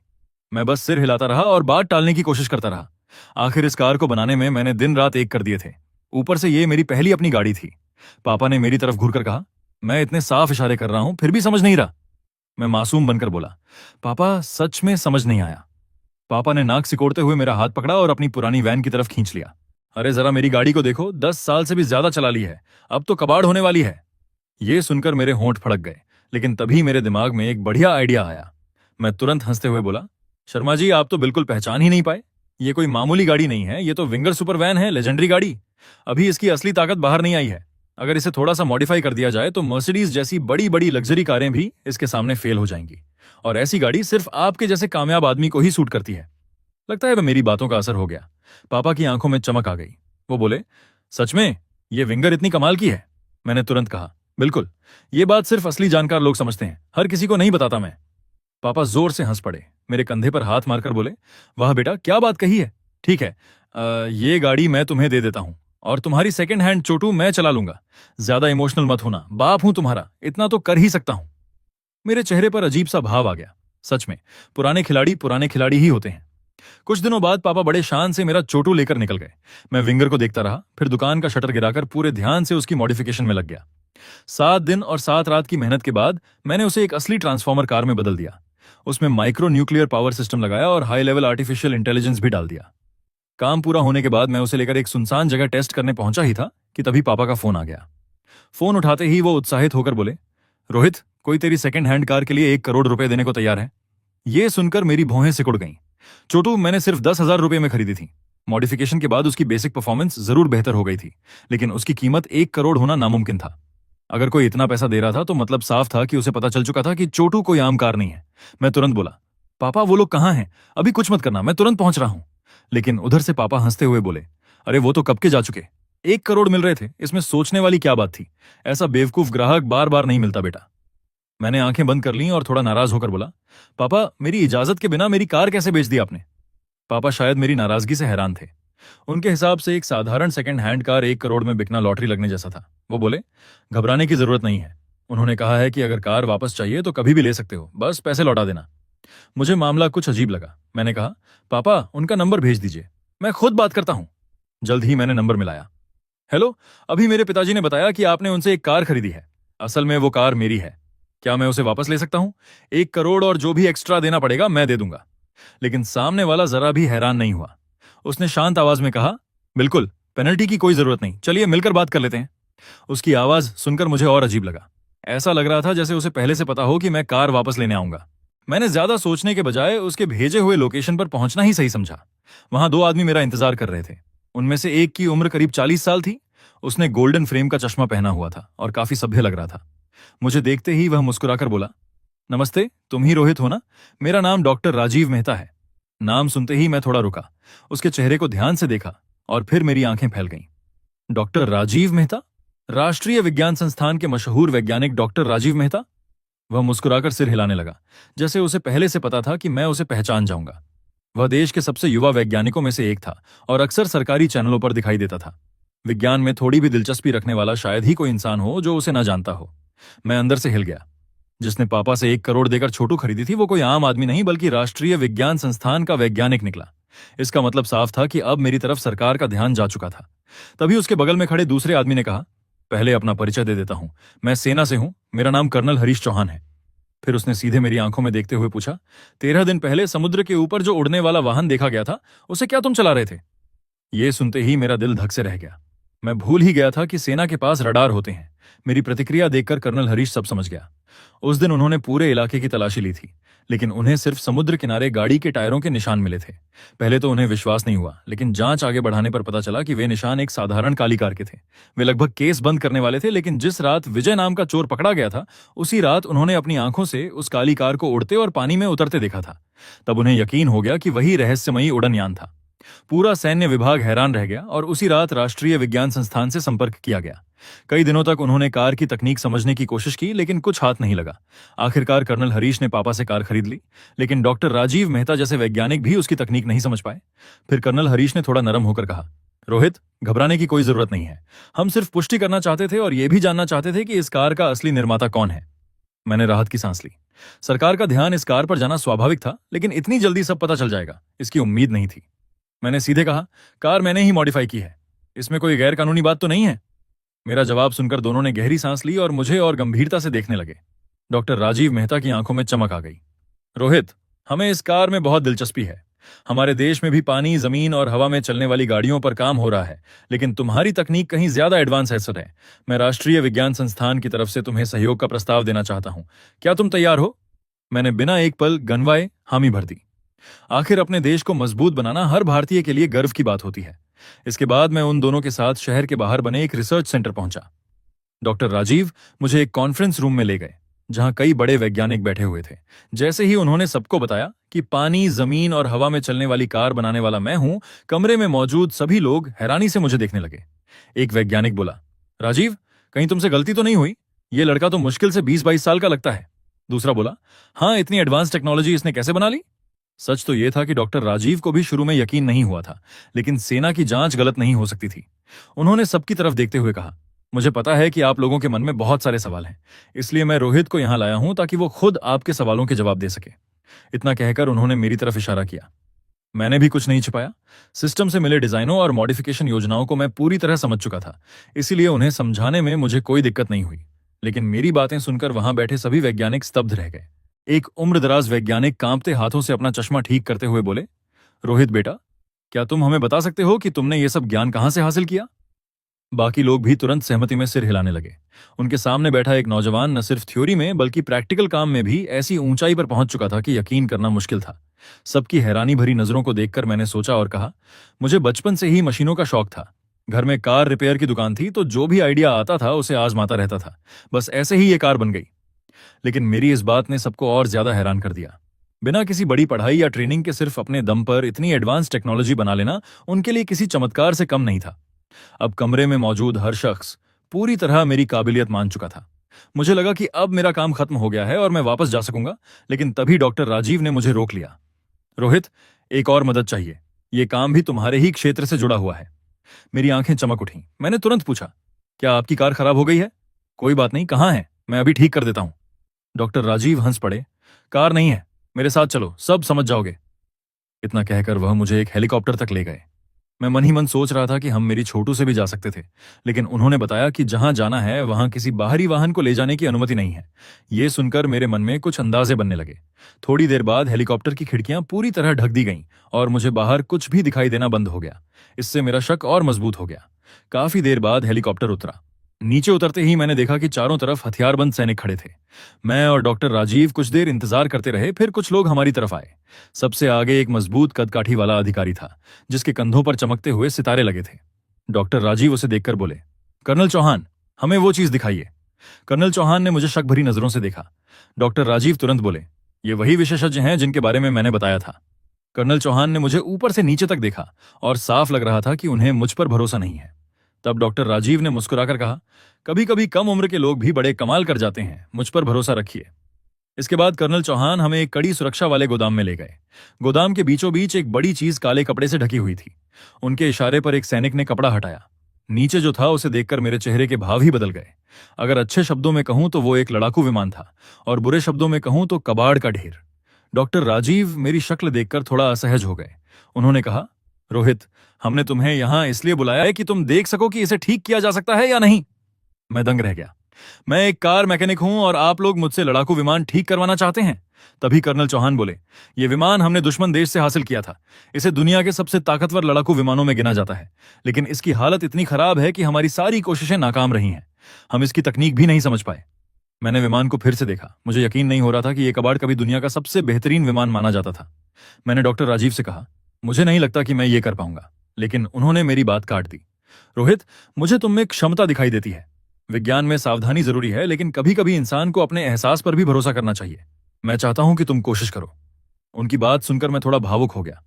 मैं बस सिर हिलाता रहा और बात टालने की कोशिश करता रहा। आखिर इस कार को बनाने में मैंने दिन रात एक कर दिए थे। ऊपर से ये मेरी पहली अपनी गाड़ी थी। पापा ने मेरी तरफ घूरकर कहा, मैं इतने साफ इशारे कर रहा हूं फिर भी समझ नहीं रहा। मैं मासूम बनकर बोला, पापा सच में समझ नहीं आया। पापा ने नाक सिकोड़ते हुए मेरा हाथ पकड़ा और अपनी पुरानी वैन की तरफ खींच लिया। अरे जरा मेरी गाड़ी को देखो, 10 साल से भी ज्यादा चला ली है, अब तो कबाड़ होने वाली है। ये सुनकर मेरे होंठ फड़क गए, लेकिन तभी मेरे दिमाग में एक बढ़िया आइडिया आया। मैं तुरंत हंसते हुए बोला, शर्मा जी, आप तो बिल्कुल पहचान ही नहीं पाए। ये कोई मामूली गाड़ी नहीं है, ये तो विंगर सुपर वैन है, लेजेंडरी गाड़ी। अभी इसकी असली ताकत बाहर नहीं आई है। अगर इसे थोड़ा सा मॉडिफाई कर दिया जाए तो मर्सिडीज जैसी बड़ी बड़ी लग्जरी कारें भी इसके सामने फेल हो जाएंगी। और ऐसी गाड़ी सिर्फ आपके जैसे कामयाब आदमी को ही सूट करती है। लगता है वह मेरी बातों का असर हो गया। पापा की आंखों में चमक आ गई। वो बोले, सच में ये विंगर इतनी कमाल की है? मैंने तुरंत कहा, बिल्कुल, ये बात सिर्फ असली जानकार लोग समझते हैं, हर किसी को नहीं बताता मैं। पापा जोर से हंस पड़े, मेरे कंधे पर हाथ मारकर बोले, वाह बेटा, क्या बात कही है। ठीक है, ये गाड़ी मैं तुम्हें दे देता हूं और तुम्हारी सेकंड हैंड छोटू मैं चला लूंगा। ज्यादा इमोशनल मत होना, बाप हूं तुम्हारा, इतना तो कर ही सकता हूं। मेरे चेहरे पर अजीब सा भाव आ गया। सच में पुराने खिलाड़ी ही होते हैं। कुछ दिनों बाद पापा बड़े शान से मेरा चोटू लेकर निकल गए। मैं विंगर को देखता रहा, फिर दुकान का शटर गिराकर पूरे ध्यान से उसकी मॉडिफिकेशन में लग गया। 7 दिन और 7 रात की मेहनत के बाद मैंने उसे एक असली ट्रांसफॉर्मर कार में बदल दिया। उसमें माइक्रो न्यूक्लियर पावर सिस्टम लगाया और हाई लेवल आर्टिफिशियल इंटेलिजेंस भी डाल दिया। काम पूरा होने के बाद मैं उसे लेकर एक सुनसान जगह टेस्ट करने पहुंचा ही था कि तभी पापा का फोन आ गया। फोन उठाते ही वो उत्साहित होकर बोले, रोहित, कोई तेरी सेकंड हैंड कार के लिए 1 करोड़ रुपए देने को तैयार है। ये सुनकर मेरी भौहें सिकुड़ गईं। छोटू मैंने सिर्फ 10,000 रुपए में खरीदी थी। मॉडिफिकेशन के बाद उसकी बेसिक परफॉर्मेंस जरूर बेहतर हो गई थी, लेकिन उसकी कीमत 1 करोड़ होना नामुमकिन था। अगर कोई इतना पैसा दे रहा था तो मतलब साफ था कि उसे पता चल चुका था कि छोटू कोई आम कार नहीं है। मैं तुरंत बोला, पापा वो लोग कहाँ हैं? अभी कुछ मत करना, मैं तुरंत पहुंच रहा हूं। लेकिन उधर से पापा हंसते हुए बोले, अरे वो तो कब के जा चुके। 1 करोड़ मिल रहे थे, इसमें सोचने वाली क्या बात थी। ऐसा बेवकूफ ग्राहक बार बार नहीं मिलता बेटा। मैंने आंखें बंद कर लीं और थोड़ा नाराज होकर बोला, पापा मेरी इजाजत के बिना मेरी कार कैसे बेच दी आपने। पापा शायद मेरी नाराजगी से हैरान थे। उनके हिसाब से एक साधारण सेकंड हैंड कार 1 करोड़ में बिकना लॉटरी लगने जैसा था। वो बोले, घबराने की जरूरत नहीं है। उन्होंने कहा है कि अगर कार वापस चाहिए तो कभी भी ले सकते हो, बस पैसे लौटा देना। मुझे मामला कुछ अजीब लगा। मैंने कहा, पापा उनका नंबर भेज दीजिए, मैं खुद बात करता हूं। जल्द ही मैंने नंबर मिलाया। हेलो, अभी मेरे पिताजी ने बताया कि आपने उनसे एक कार खरीदी है। असल में वो कार मेरी है। क्या मैं उसे वापस ले सकता हूं? 1 करोड़ और जो भी एक्स्ट्रा देना पड़ेगा मैं दे दूंगा। लेकिन सामने वाला जरा भी हैरान नहीं हुआ। उसने शांत आवाज में कहा, बिल्कुल, पेनल्टी की कोई जरूरत नहीं, चलिए मिलकर बात कर लेते हैं। उसकी आवाज सुनकर मुझे और अजीब लगा। ऐसा लग रहा था जैसे उसे पहले से पता हो कि मैं कार वापस लेने आऊंगा। मैंने ज्यादा सोचने के बजाय उसके भेजे हुए लोकेशन पर पहुंचना ही सही समझा। वहां 2 आदमी मेरा इंतजार कर रहे थे। उनमें से एक की उम्र करीब 40 साल थी। उसने गोल्डन फ्रेम का चश्मा पहना हुआ था और काफी सभ्य लग रहा था। मुझे देखते ही वह मुस्कुराकर बोला, नमस्ते, तुम ही रोहित हो ना? मेरा नाम डॉक्टर राजीव मेहता है। नाम सुनते ही मैं थोड़ा रुका, उसके चेहरे को ध्यान से देखा और फिर मेरी आंखें फैल गईं। डॉक्टर राजीव मेहता? राष्ट्रीय विज्ञान संस्थान के मशहूर वैज्ञानिक डॉक्टर राजीव मेहता? वह मुस्कुराकर सिर हिलाने लगा, जैसे उसे पहले से पता था कि मैं उसे पहचान जाऊंगा। वह देश के सबसे युवा वैज्ञानिकों में से एक था और अक्सर सरकारी चैनलों पर दिखाई देता था। विज्ञान में थोड़ी भी दिलचस्पी रखने वाला शायद ही कोई इंसान हो जो उसे न जानता हो। मैं अंदर से हिल गया। जिसने पापा से 1 करोड़ देकर छोटू खरीदी थी वो कोई आम आदमी नहीं बल्कि राष्ट्रीय विज्ञान संस्थान का वैज्ञानिक निकला। इसका मतलब साफ था कि अब मेरी तरफ सरकार का ध्यान जा चुका था। तभी उसके बगल में खड़े दूसरे आदमी ने कहा, पहले अपना परिचय दे देता हूं, मैं सेना से हूं, मेरा नाम कर्नल हरीश चौहान है। फिर उसने सीधे मेरी आंखों में देखते हुए पूछा, 13 दिन पहले समुद्र के ऊपर जो उड़ने वाला वाहन देखा गया था उसे क्या तुम चला रहे थे? ये सुनते ही मेरा दिल धक से रह गया। मैं भूल ही गया था कि सेना के पास रडार होते हैं। मेरी प्रतिक्रिया देखकर कर्नल हरीश सब समझ गया। उस दिन उन्होंने पूरे इलाके की तलाशी ली थी, लेकिन उन्हें सिर्फ समुद्र किनारे गाड़ी के टायरों के निशान मिले थे। पहले तो उन्हें विश्वास नहीं हुआ, लेकिन जांच आगे बढ़ाने पर पता चला कि वे निशान एक साधारण काली कार के थे। वे लगभग केस बंद करने वाले थे, लेकिन जिस रात विजय नाम का चोर पकड़ा गया था उसी रात उन्होंने अपनी आंखों से उस काली कार को उड़ते और पानी में उतरते देखा था। तब उन्हें यकीन हो गया कि वही रहस्यमयी उड़नयान था। पूरा सैन्य विभाग हैरान रह गया और उसी रात राष्ट्रीय विज्ञान संस्थान से संपर्क किया गया। कई दिनों तक उन्होंने कार की तकनीक समझने की कोशिश की, लेकिन कुछ हाथ नहीं लगा। आखिरकार कर्नल हरीश ने पापा से कार खरीद ली, लेकिन डॉक्टर राजीव मेहता जैसे वैज्ञानिक भी उसकी तकनीक नहीं समझ पाए। फिर कर्नल हरीश ने थोड़ा नरम होकर कहा, रोहित, घबराने की कोई जरूरत नहीं है। हम सिर्फ पुष्टि करना चाहते थे और यह भी जानना चाहते थे कि इस कार का असली निर्माता कौन है। मैंने राहत की सांस ली। सरकार का ध्यान इस कार पर जाना स्वाभाविक था, लेकिन इतनी जल्दी सब पता चल जाएगा इसकी उम्मीद नहीं थी। मैंने सीधे कहा, कार मैंने ही मॉडिफाई की है, इसमें कोई गैर कानूनी बात तो नहीं है? मेरा जवाब सुनकर दोनों ने गहरी सांस ली और मुझे और गंभीरता से देखने लगे। डॉक्टर राजीव मेहता की आंखों में चमक आ गई। रोहित, हमें इस कार में बहुत दिलचस्पी है। हमारे देश में भी पानी, जमीन और हवा में चलने वाली गाड़ियों पर काम हो रहा है, लेकिन तुम्हारी तकनीक कहीं ज्यादा एडवांस है सर। मैं राष्ट्रीय विज्ञान संस्थान की तरफ से तुम्हें सहयोग का प्रस्ताव देना चाहता हूं। क्या तुम तैयार हो? मैंने बिना एक पल गनवाए हामी भर दी। आखिर अपने देश को मजबूत बनाना हर भारतीय के लिए गर्व की बात होती है। इसके बाद मैं उन दोनों के साथ शहर के बाहर बने एक रिसर्च सेंटर पहुंचा। डॉक्टर राजीव मुझे एक कॉन्फ्रेंस रूम में ले गए, जहां कई बड़े वैज्ञानिक बैठे हुए थे। जैसे ही उन्होंने सबको बताया कि पानी, जमीन और हवा में चलने वाली कार बनाने वाला मैं हूं, कमरे में मौजूद सभी लोग हैरानी से मुझे देखने लगे। एक वैज्ञानिक बोला, राजीव, कहीं तुमसे गलती तो नहीं हुई? ये लड़का तो मुश्किल से 20-22 साल का लगता है। दूसरा बोला, हाँ, इतनी एडवांस टेक्नोलॉजी इसने कैसे बना ली? सच तो यह था कि डॉक्टर राजीव को भी शुरू में यकीन नहीं हुआ था, लेकिन सेना की जांच गलत नहीं हो सकती थी। उन्होंने सबकी तरफ देखते हुए कहा, मुझे पता है कि आप लोगों के मन में बहुत सारे सवाल हैं, इसलिए मैं रोहित को यहां लाया हूं ताकि वो खुद आपके सवालों के जवाब दे सके। इतना कहकर उन्होंने मेरी तरफ इशारा किया। मैंने भी कुछ नहीं छिपाया। सिस्टम से मिले डिजाइनों और मॉडिफिकेशन योजनाओं को मैं पूरी तरह समझ चुका था, इसीलिए उन्हें समझाने में मुझे कोई दिक्कत नहीं हुई। लेकिन मेरी बातें सुनकर वहां बैठे सभी वैज्ञानिक स्तब्ध रह गए। एक उम्रदराज वैज्ञानिक कांपते हाथों से अपना चश्मा ठीक करते हुए बोले, रोहित बेटा, क्या तुम हमें बता सकते हो कि तुमने ये सब ज्ञान कहां से हासिल किया? बाकी लोग भी तुरंत सहमति में सिर हिलाने लगे। उनके सामने बैठा एक नौजवान न सिर्फ थ्योरी में बल्कि प्रैक्टिकल काम में भी ऐसी ऊंचाई पर पहुंच चुका था कि यकीन करना मुश्किल था। सबकी हैरानी भरी नजरों को देखकर मैंने सोचा और कहा, मुझे बचपन से ही मशीनों का शौक था। घर में कार रिपेयर की दुकान थी, तो जो भी आइडिया आता था उसे आजमाता रहता था। बस ऐसे ही ये कार बन गई। लेकिन मेरी इस बात ने सबको और ज्यादा हैरान कर दिया। बिना किसी बड़ी पढ़ाई या ट्रेनिंग के सिर्फ अपने दम पर इतनी एडवांस टेक्नोलॉजी बना लेना उनके लिए किसी चमत्कार से कम नहीं था। अब कमरे में मौजूद हर शख्स पूरी तरह मेरी काबिलियत मान चुका था। मुझे लगा कि अब मेरा काम खत्म हो गया है और मैं वापस जा सकूंगा, लेकिन तभी डॉक्टर राजीव ने मुझे रोक लिया। रोहित, एक और मदद चाहिए। ये काम भी तुम्हारे ही क्षेत्र से जुड़ा हुआ है। मेरी आंखें चमक उठीं। मैंने तुरंत पूछा, क्या आपकी कार खराब हो गई है? कोई बात नहीं, कहाँ है? मैं अभी ठीक कर देता हूं। डॉक्टर राजीव हंस पड़े। कार नहीं है, मेरे साथ चलो, सब समझ जाओगे। इतना कहकर वह मुझे एक हेलीकॉप्टर तक ले गए। मैं मन ही मन सोच रहा था कि हम मेरी छोटू से भी जा सकते थे, लेकिन उन्होंने बताया कि जहां जाना है वहां किसी बाहरी वाहन को ले जाने की अनुमति नहीं है। ये सुनकर मेरे मन में कुछ अंदाजे बनने लगे। थोड़ी देर बाद हेलीकॉप्टर की खिड़कियां पूरी तरह ढक दी गईं और मुझे बाहर कुछ भी दिखाई देना बंद हो गया। इससे मेरा शक और मजबूत हो गया। काफी देर बाद हेलीकॉप्टर उतरा। नीचे उतरते ही मैंने देखा कि चारों तरफ हथियारबंद सैनिक खड़े थे। मैं और डॉक्टर राजीव कुछ देर इंतजार करते रहे, फिर कुछ लोग हमारी तरफ आए। सबसे आगे एक मजबूत कदकाठी वाला अधिकारी था, जिसके कंधों पर चमकते हुए सितारे लगे थे। डॉक्टर राजीव उसे देखकर बोले, कर्नल चौहान, हमें वो चीज दिखाइए। कर्नल चौहान ने मुझे शक भरी नजरों से देखा। डॉक्टर राजीव तुरंत बोले, ये वही विशेषज्ञ हैं जिनके बारे में मैंने बताया था। कर्नल चौहान ने मुझे ऊपर से नीचे तक देखा और साफ लग रहा था कि उन्हें मुझ पर भरोसा नहीं है। तब डॉक्टर राजीव ने मुस्कुराकर कहा, कभी कभी कम उम्र के लोग भी बड़े कमाल कर जाते हैं, मुझ पर भरोसा रखिए। इसके बाद कर्नल चौहान हमें एक कड़ी सुरक्षा वाले गोदाम में ले गए। गोदाम के बीचों बीच एक बड़ी चीज काले कपड़े से ढकी हुई थी। उनके इशारे पर एक सैनिक ने कपड़ा हटाया। नीचे जो था उसे देखकर मेरे चेहरे के भाव ही बदल गए। अगर अच्छे शब्दों में कहूं तो वो एक लड़ाकू विमान था, और बुरे शब्दों में कहूं तो कबाड़ का ढेर। डॉक्टर राजीव मेरी शक्ल देखकर थोड़ा असहज हो गए। उन्होंने कहा, रोहित, हमने तुम्हें यहां इसलिए बुलाया है कि तुम देख सको कि इसे ठीक किया जा सकता है या नहीं। मैं दंग रह गया। मैं एक कार मैकेनिक हूं और आप लोग मुझसे लड़ाकू विमान ठीक करवाना चाहते हैं? तभी कर्नल चौहान बोले, यह विमान हमने दुश्मन देश से हासिल किया था। इसे दुनिया के सबसे ताकतवर लड़ाकू विमानों में गिना जाता है, लेकिन इसकी हालत इतनी खराब है कि हमारी सारी कोशिशें नाकाम रही हैं। हम इसकी तकनीक भी नहीं समझ पाए। मैंने विमान को फिर से देखा। मुझे यकीन नहीं हो रहा था कि यह कबाड़ कभी दुनिया का सबसे बेहतरीन विमान माना जाता था। मैंने डॉक्टर राजीव से कहा, मुझे नहीं लगता कि मैं ये कर पाऊंगा, लेकिन उन्होंने मेरी बात काट दी। रोहित, मुझे तुम में क्षमता दिखाई देती है। विज्ञान में सावधानी जरूरी है, लेकिन कभी कभी इंसान को अपने एहसास पर भी भरोसा करना चाहिए। मैं चाहता हूं कि तुम कोशिश करो। उनकी बात सुनकर मैं थोड़ा भावुक हो गया।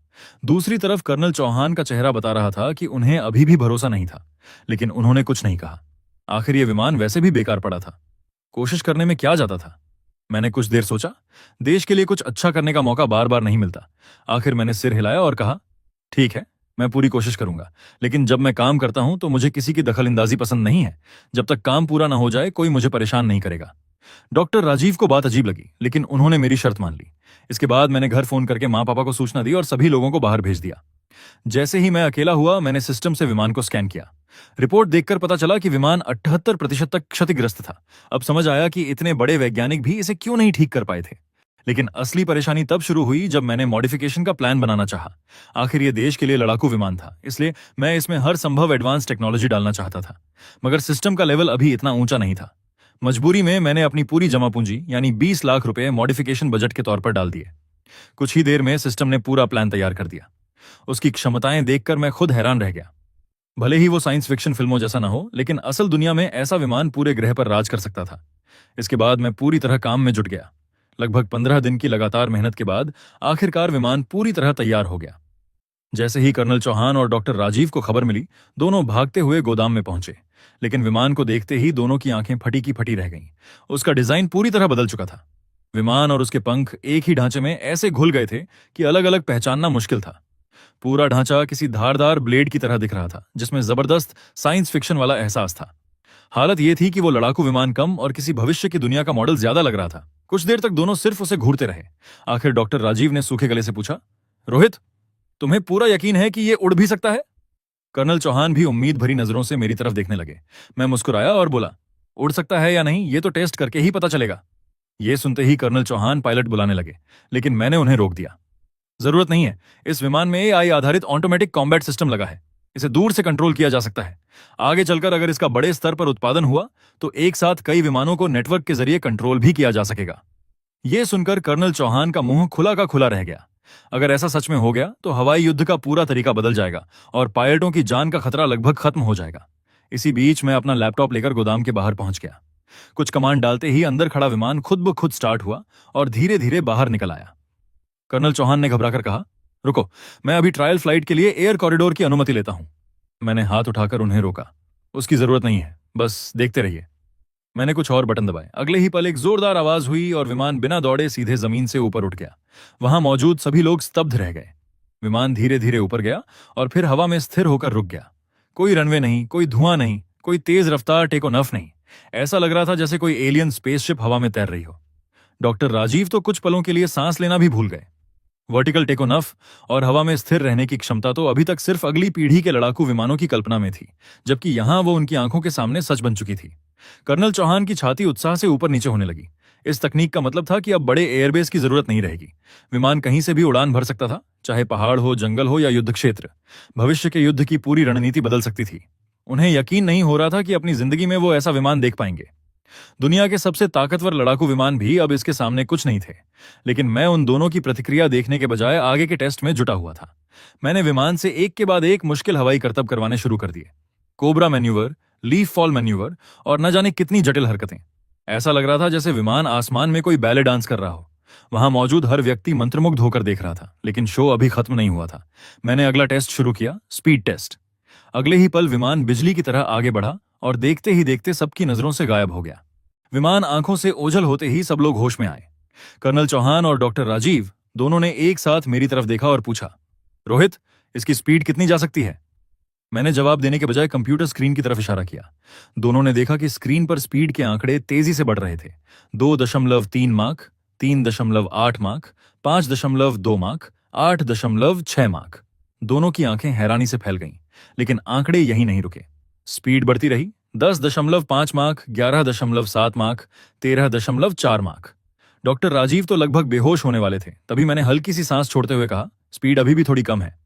दूसरी तरफ कर्नल चौहान का चेहरा बता रहा था कि उन्हें अभी भी भरोसा नहीं था, लेकिन उन्होंने कुछ नहीं कहा। आखिर यह विमान वैसे भी बेकार पड़ा था। कोशिश करने में क्या जाता था? मैंने कुछ देर सोचा। देश के लिए कुछ अच्छा करने का मौका बार बार नहीं मिलता। आखिर मैंने सिर हिलाया और कहा, ठीक है, मैं पूरी कोशिश करूंगा, लेकिन जब मैं काम करता हूं तो मुझे किसी की दखलंदाजी पसंद नहीं है। जब तक काम पूरा ना हो जाए कोई मुझे परेशान नहीं करेगा। डॉक्टर राजीव को बात अजीब लगी, लेकिन उन्होंने मेरी शर्त मान ली। इसके बाद मैंने घर फोन करके माँ पापा को सूचना दी और सभी लोगों को बाहर भेज दिया। जैसे ही मैं अकेला हुआ, मैंने सिस्टम से विमान को स्कैन किया। रिपोर्ट देखकर पता चला कि विमान 78% तक क्षतिग्रस्त था। अब समझ आया कि इतने बड़े वैज्ञानिक भी इसे क्यों नहीं ठीक कर पाए थे। लेकिन असली परेशानी तब शुरू हुई जब मैंने मॉडिफिकेशन का प्लान बनाना चाहा। आखिर ये देश के लिए लड़ाकू विमान था, इसलिए मैं इसमें हर संभव एडवांस टेक्नोलॉजी डालना चाहता था। मगर सिस्टम का लेवल अभी इतना ऊंचा नहीं था। मजबूरी में मैंने अपनी पूरी जमा पूंजी यानी 20 लाख रुपए मॉडिफिकेशन बजट के तौर पर डाल दिए। कुछ ही देर में सिस्टम ने पूरा प्लान तैयार कर दिया। उसकी क्षमताएं देखकर मैं खुद हैरान रह गया। भले ही वो साइंस फिक्शन फिल्मों जैसा ना हो, लेकिन असल दुनिया में ऐसा विमान पूरे ग्रह पर राज कर सकता था। इसके बाद मैं पूरी तरह काम में जुट गया। लगभग 15 दिन की लगातार मेहनत के बाद आखिरकार विमान पूरी तरह तैयार हो गया। जैसे ही कर्नल चौहान और डॉक्टर राजीव को खबर मिली, दोनों भागते हुए गोदाम में पहुंचे। लेकिन विमान को देखते ही दोनों की आंखें फटी की फटी रह गईं। उसका डिजाइन पूरी तरह बदल चुका था। विमान और उसके पंख एक ही ढांचे में ऐसे घुल गए थे कि अलग अलग पहचानना मुश्किल था। पूरा ढांचा किसी धारदार ब्लेड की तरह दिख रहा था, जिसमें जबरदस्त साइंस फिक्शन वाला एहसास था। हालत यह थी कि वो लड़ाकू विमान कम और किसी भविष्य की दुनिया का मॉडल ज्यादा लग रहा था। कुछ देर तक दोनों सिर्फ उसे घूरते रहे। आखिर डॉक्टर राजीव ने सूखे गले से पूछा, रोहित, तुम्हें पूरा यकीन है कि ये उड़ भी सकता है? कर्नल चौहान भी उम्मीद भरी नजरों से मेरी तरफ देखने लगे। मैं मुस्कुराया और बोला, उड़ सकता है या नहीं ये तो टेस्ट करके ही पता चलेगा। ये सुनते ही कर्नल चौहान पायलट बुलाने लगे, लेकिन मैंने उन्हें रोक दिया। जरूरत नहीं है, इस विमान में एआई आधारित ऑटोमेटिक कॉम्बैट सिस्टम लगा है। इसे दूर से कंट्रोल किया जा सकता है। आगे चलकर अगर इसका बड़े स्तर पर उत्पादन हुआ तो एक साथ कई विमानों को नेटवर्क के जरिए कंट्रोल भी किया जा सकेगा। यह सुनकर कर्नल चौहान का मुंह खुला का खुला रह गया। अगर ऐसा सच में हो गया तो हवाई युद्ध का पूरा तरीका बदल जाएगा और पायलटों की जान का खतरा लगभग खत्म हो जाएगा। इसी बीच मैं अपना लैपटॉप लेकर गोदाम के बाहर पहुंच गया। कुछ कमांड डालते ही अंदर खड़ा विमान खुद ब खुद स्टार्ट हुआ और धीरे धीरे बाहर निकल आया। कर्नल चौहान ने घबराकर कहा, रुको, मैं अभी ट्रायल फ्लाइट के लिए एयर कॉरिडोर की अनुमति लेता हूं। मैंने हाथ उठाकर उन्हें रोका। उसकी जरूरत नहीं है, बस देखते रहिए। मैंने कुछ और बटन दबाए। अगले ही पल एक जोरदार आवाज हुई और विमान बिना दौड़े सीधे जमीन से ऊपर उठ गया। वहां मौजूद सभी लोग स्तब्ध रह गए। विमान धीरे धीरे ऊपर गया और फिर हवा में स्थिर होकर रुक गया। कोई रनवे नहीं, कोई धुआं नहीं, कोई तेज रफ्तार टेक ऑफ नहीं। ऐसा लग रहा था जैसे कोई एलियन स्पेसशिप हवा में तैर रही हो। डॉक्टर राजीव तो कुछ पलों के लिए सांस लेना भी भूल गए। वर्टिकल टेक ऑफ और हवा में स्थिर रहने की क्षमता तो अभी तक सिर्फ अगली पीढ़ी के लड़ाकू विमानों की कल्पना में थी, जबकि यहां वो उनकी आंखों के सामने सच बन चुकी थी। कर्नल चौहान की छाती उत्साह से ऊपर नीचे होने लगी। इस तकनीक का मतलब था कि अब बड़े एयरबेस की जरूरत नहीं रहेगी। विमान कहीं से भी उड़ान भर सकता था, चाहे पहाड़ हो, जंगल हो या युद्ध क्षेत्र। भविष्य के युद्ध की पूरी रणनीति बदल सकती थी। उन्हें यकीन नहीं हो रहा था कि अपनी जिंदगी में वो ऐसा विमान देख पाएंगे। दुनिया के सबसे ताकतवर लड़ाकू विमान भी अब इसके सामने कुछ नहीं थे। लेकिन मैं उन दोनों की प्रतिक्रिया देखने के बजाय आगे के टेस्ट में जुटा हुआ था। मैंने विमान से एक के बाद एक मुश्किल हवाई करतब करवाने शुरू कर दिए। Cobra manoeuvre, leaf fall manoeuvre और न जाने कितनी जटिल हरकतें। ऐसा लग रहा था जैसे विमान आसमान में कोई बैले डांस कर रहा हो। वहां मौजूद हर व्यक्ति मंत्रमुग्ध होकर देख रहा था। लेकिन शो अभी खत्म नहीं हुआ था। मैंने अगला टेस्ट शुरू किया, स्पीड टेस्ट। अगले ही पल विमान बिजली की तरह आगे बढ़ा और देखते ही देखते सबकी नजरों से गायब हो गया। विमान आंखों से ओझल होते ही सब लोग होश में आए। कर्नल चौहान और डॉक्टर राजीव दोनों ने एक साथ मेरी तरफ देखा और पूछा, रोहित, इसकी स्पीड कितनी जा सकती है? मैंने जवाब देने के बजाय कंप्यूटर स्क्रीन की तरफ इशारा किया। दोनों ने देखा कि स्क्रीन पर स्पीड के आंकड़े तेजी से बढ़ रहे थे। 2.3 माख, 3.8 माख, 5.2 माख, 8.6 माख। दोनों की आंखें हैरानी से फैल गईं। लेकिन आंकड़े यहीं नहीं रुके। स्पीड बढ़ती रही। 10.5 माख, 11.7 माख, 13.4 माख। डॉक्टर राजीव तो लगभग बेहोश होने वाले थे। तभी मैंने हल्की सी सांस छोड़ते हुए कहा, स्पीड अभी भी थोड़ी कम है।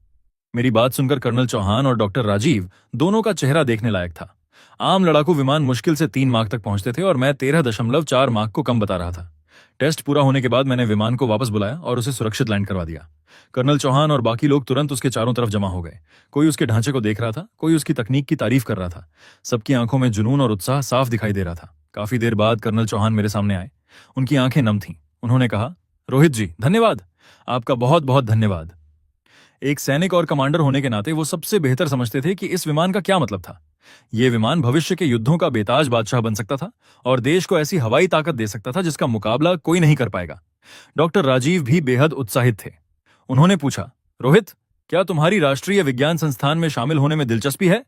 मेरी बात सुनकर कर्नल चौहान और डॉक्टर राजीव दोनों का चेहरा देखने लायक था। आम लड़ाकू विमान मुश्किल से 3 माख तक पहुंचते थे और मैं 13.4 माख को कम बता रहा था। टेस्ट पूरा होने के बाद मैंने विमान को वापस बुलाया और उसे सुरक्षित लैंड करवा दिया। कर्नल चौहान और बाकी लोग तुरंत उसके चारों तरफ जमा हो गए। कोई उसके ढांचे को देख रहा था, कोई उसकी तकनीक की तारीफ कर रहा था। सबकी आंखों में जुनून और उत्साह साफ दिखाई दे रहा था। काफी देर बाद कर्नल चौहान मेरे सामने आए। उनकी आंखें नम थीं। उन्होंने कहा, रोहित जी, धन्यवाद, आपका बहुत बहुत धन्यवाद। एक सैनिक और कमांडर होने के नाते वो सबसे बेहतर समझते थे कि इस विमान का क्या मतलब था। ये विमान भविष्य के युद्धों का बेताज बादशाह बन सकता था और देश को ऐसी हवाई ताकत दे सकता था जिसका मुकाबला कोई नहीं कर पाएगा। डॉक्टर राजीव भी बेहद उत्साहित थे। उन्होंने पूछा, रोहित, क्या तुम्हारी राष्ट्रीय विज्ञान संस्थान में शामिल होने में दिलचस्पी है?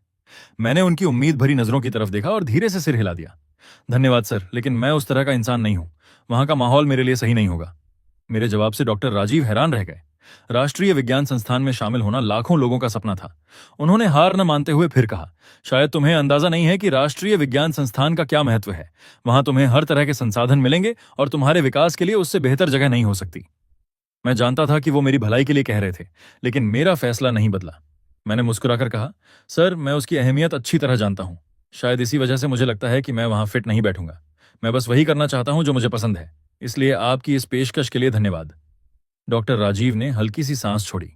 मैंने उनकी उम्मीद भरी नजरों की तरफ देखा और धीरे से सिर हिला दिया। धन्यवाद सर, लेकिन मैं उस तरह का इंसान नहीं हूं। वहां का माहौल मेरे लिए सही नहीं होगा। मेरे जवाब से डॉक्टर राजीव हैरान रह गए। राष्ट्रीय विज्ञान संस्थान में शामिल होना लाखों लोगों का सपना था। उन्होंने हार न मानते हुए फिर कहा, शायद तुम्हें अंदाजा नहीं है कि राष्ट्रीय विज्ञान संस्थान का क्या महत्व है। वहां तुम्हें हर तरह के संसाधन मिलेंगे और तुम्हारे विकास के लिए उससे बेहतर जगह नहीं हो सकती। मैं जानता था कि वो मेरी भलाई के लिए कह रहे थे, लेकिन मेरा फैसला नहीं बदला। मैंने मुस्कुराकर कहा, सर, मैं उसकी अहमियत अच्छी तरह जानता हूं। शायद इसी वजह से मुझे लगता है कि मैं वहां फिट नहीं बैठूंगा। मैं बस वही करना चाहता हूं जो मुझे पसंद है। इसलिए आपकी इस पेशकश के लिए धन्यवाद। डॉक्टर राजीव ने हल्की सी सांस छोड़ी।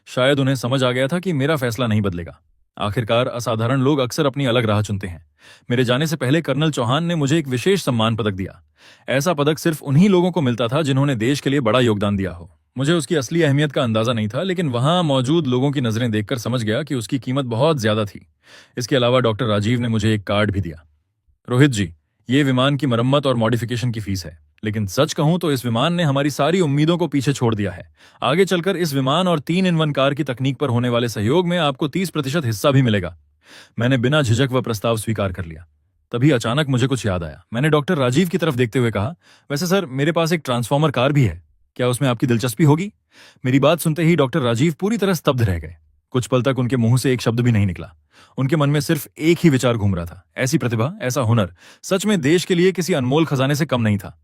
शायद उन्हें समझ आ गया था कि मेरा फैसला नहीं बदलेगा। आखिरकार असाधारण लोग अक्सर अपनी अलग राह चुनते हैं। मेरे जाने से पहले कर्नल चौहान ने मुझे एक विशेष सम्मान पदक दिया। ऐसा पदक सिर्फ उन्हीं लोगों को मिलता था जिन्होंने देश के लिए बड़ा योगदान दिया हो। मुझे उसकी असली अहमियत का अंदाजा नहीं था, लेकिन वहां मौजूद लोगों की नजरें देखकर समझ गया कि उसकी कीमत बहुत ज्यादा थी। इसके अलावा डॉक्टर राजीव ने मुझे एक कार्ड भी दिया। रोहित जी, ये विमान की मरम्मत और मॉडिफिकेशन की फीस है। लेकिन सच कहूं तो इस विमान ने हमारी सारी उम्मीदों को पीछे छोड़ दिया है। आगे चलकर इस विमान और 3-in-1 कार की तकनीक पर होने वाले सहयोग में आपको 30% हिस्सा भी मिलेगा। मैंने बिना झिझक वह प्रस्ताव स्वीकार कर लिया। तभी अचानक मुझे कुछ याद आया। मैंने डॉक्टर राजीव की तरफ देखते हुए कहा, वैसे सर, मेरे पास एक ट्रांसफॉर्मर कार भी है। क्या उसमें आपकी दिलचस्पी होगी? मेरी बात सुनते ही डॉक्टर राजीव पूरी तरह स्तब्ध रह गए। कुछ पल तक उनके मुंह से एक शब्द भी नहीं निकला। उनके मन में सिर्फ एक ही विचार घूम रहा था, ऐसी प्रतिभा, ऐसा हुनर सच में देश के लिए किसी अनमोल खजाने से कम नहीं था।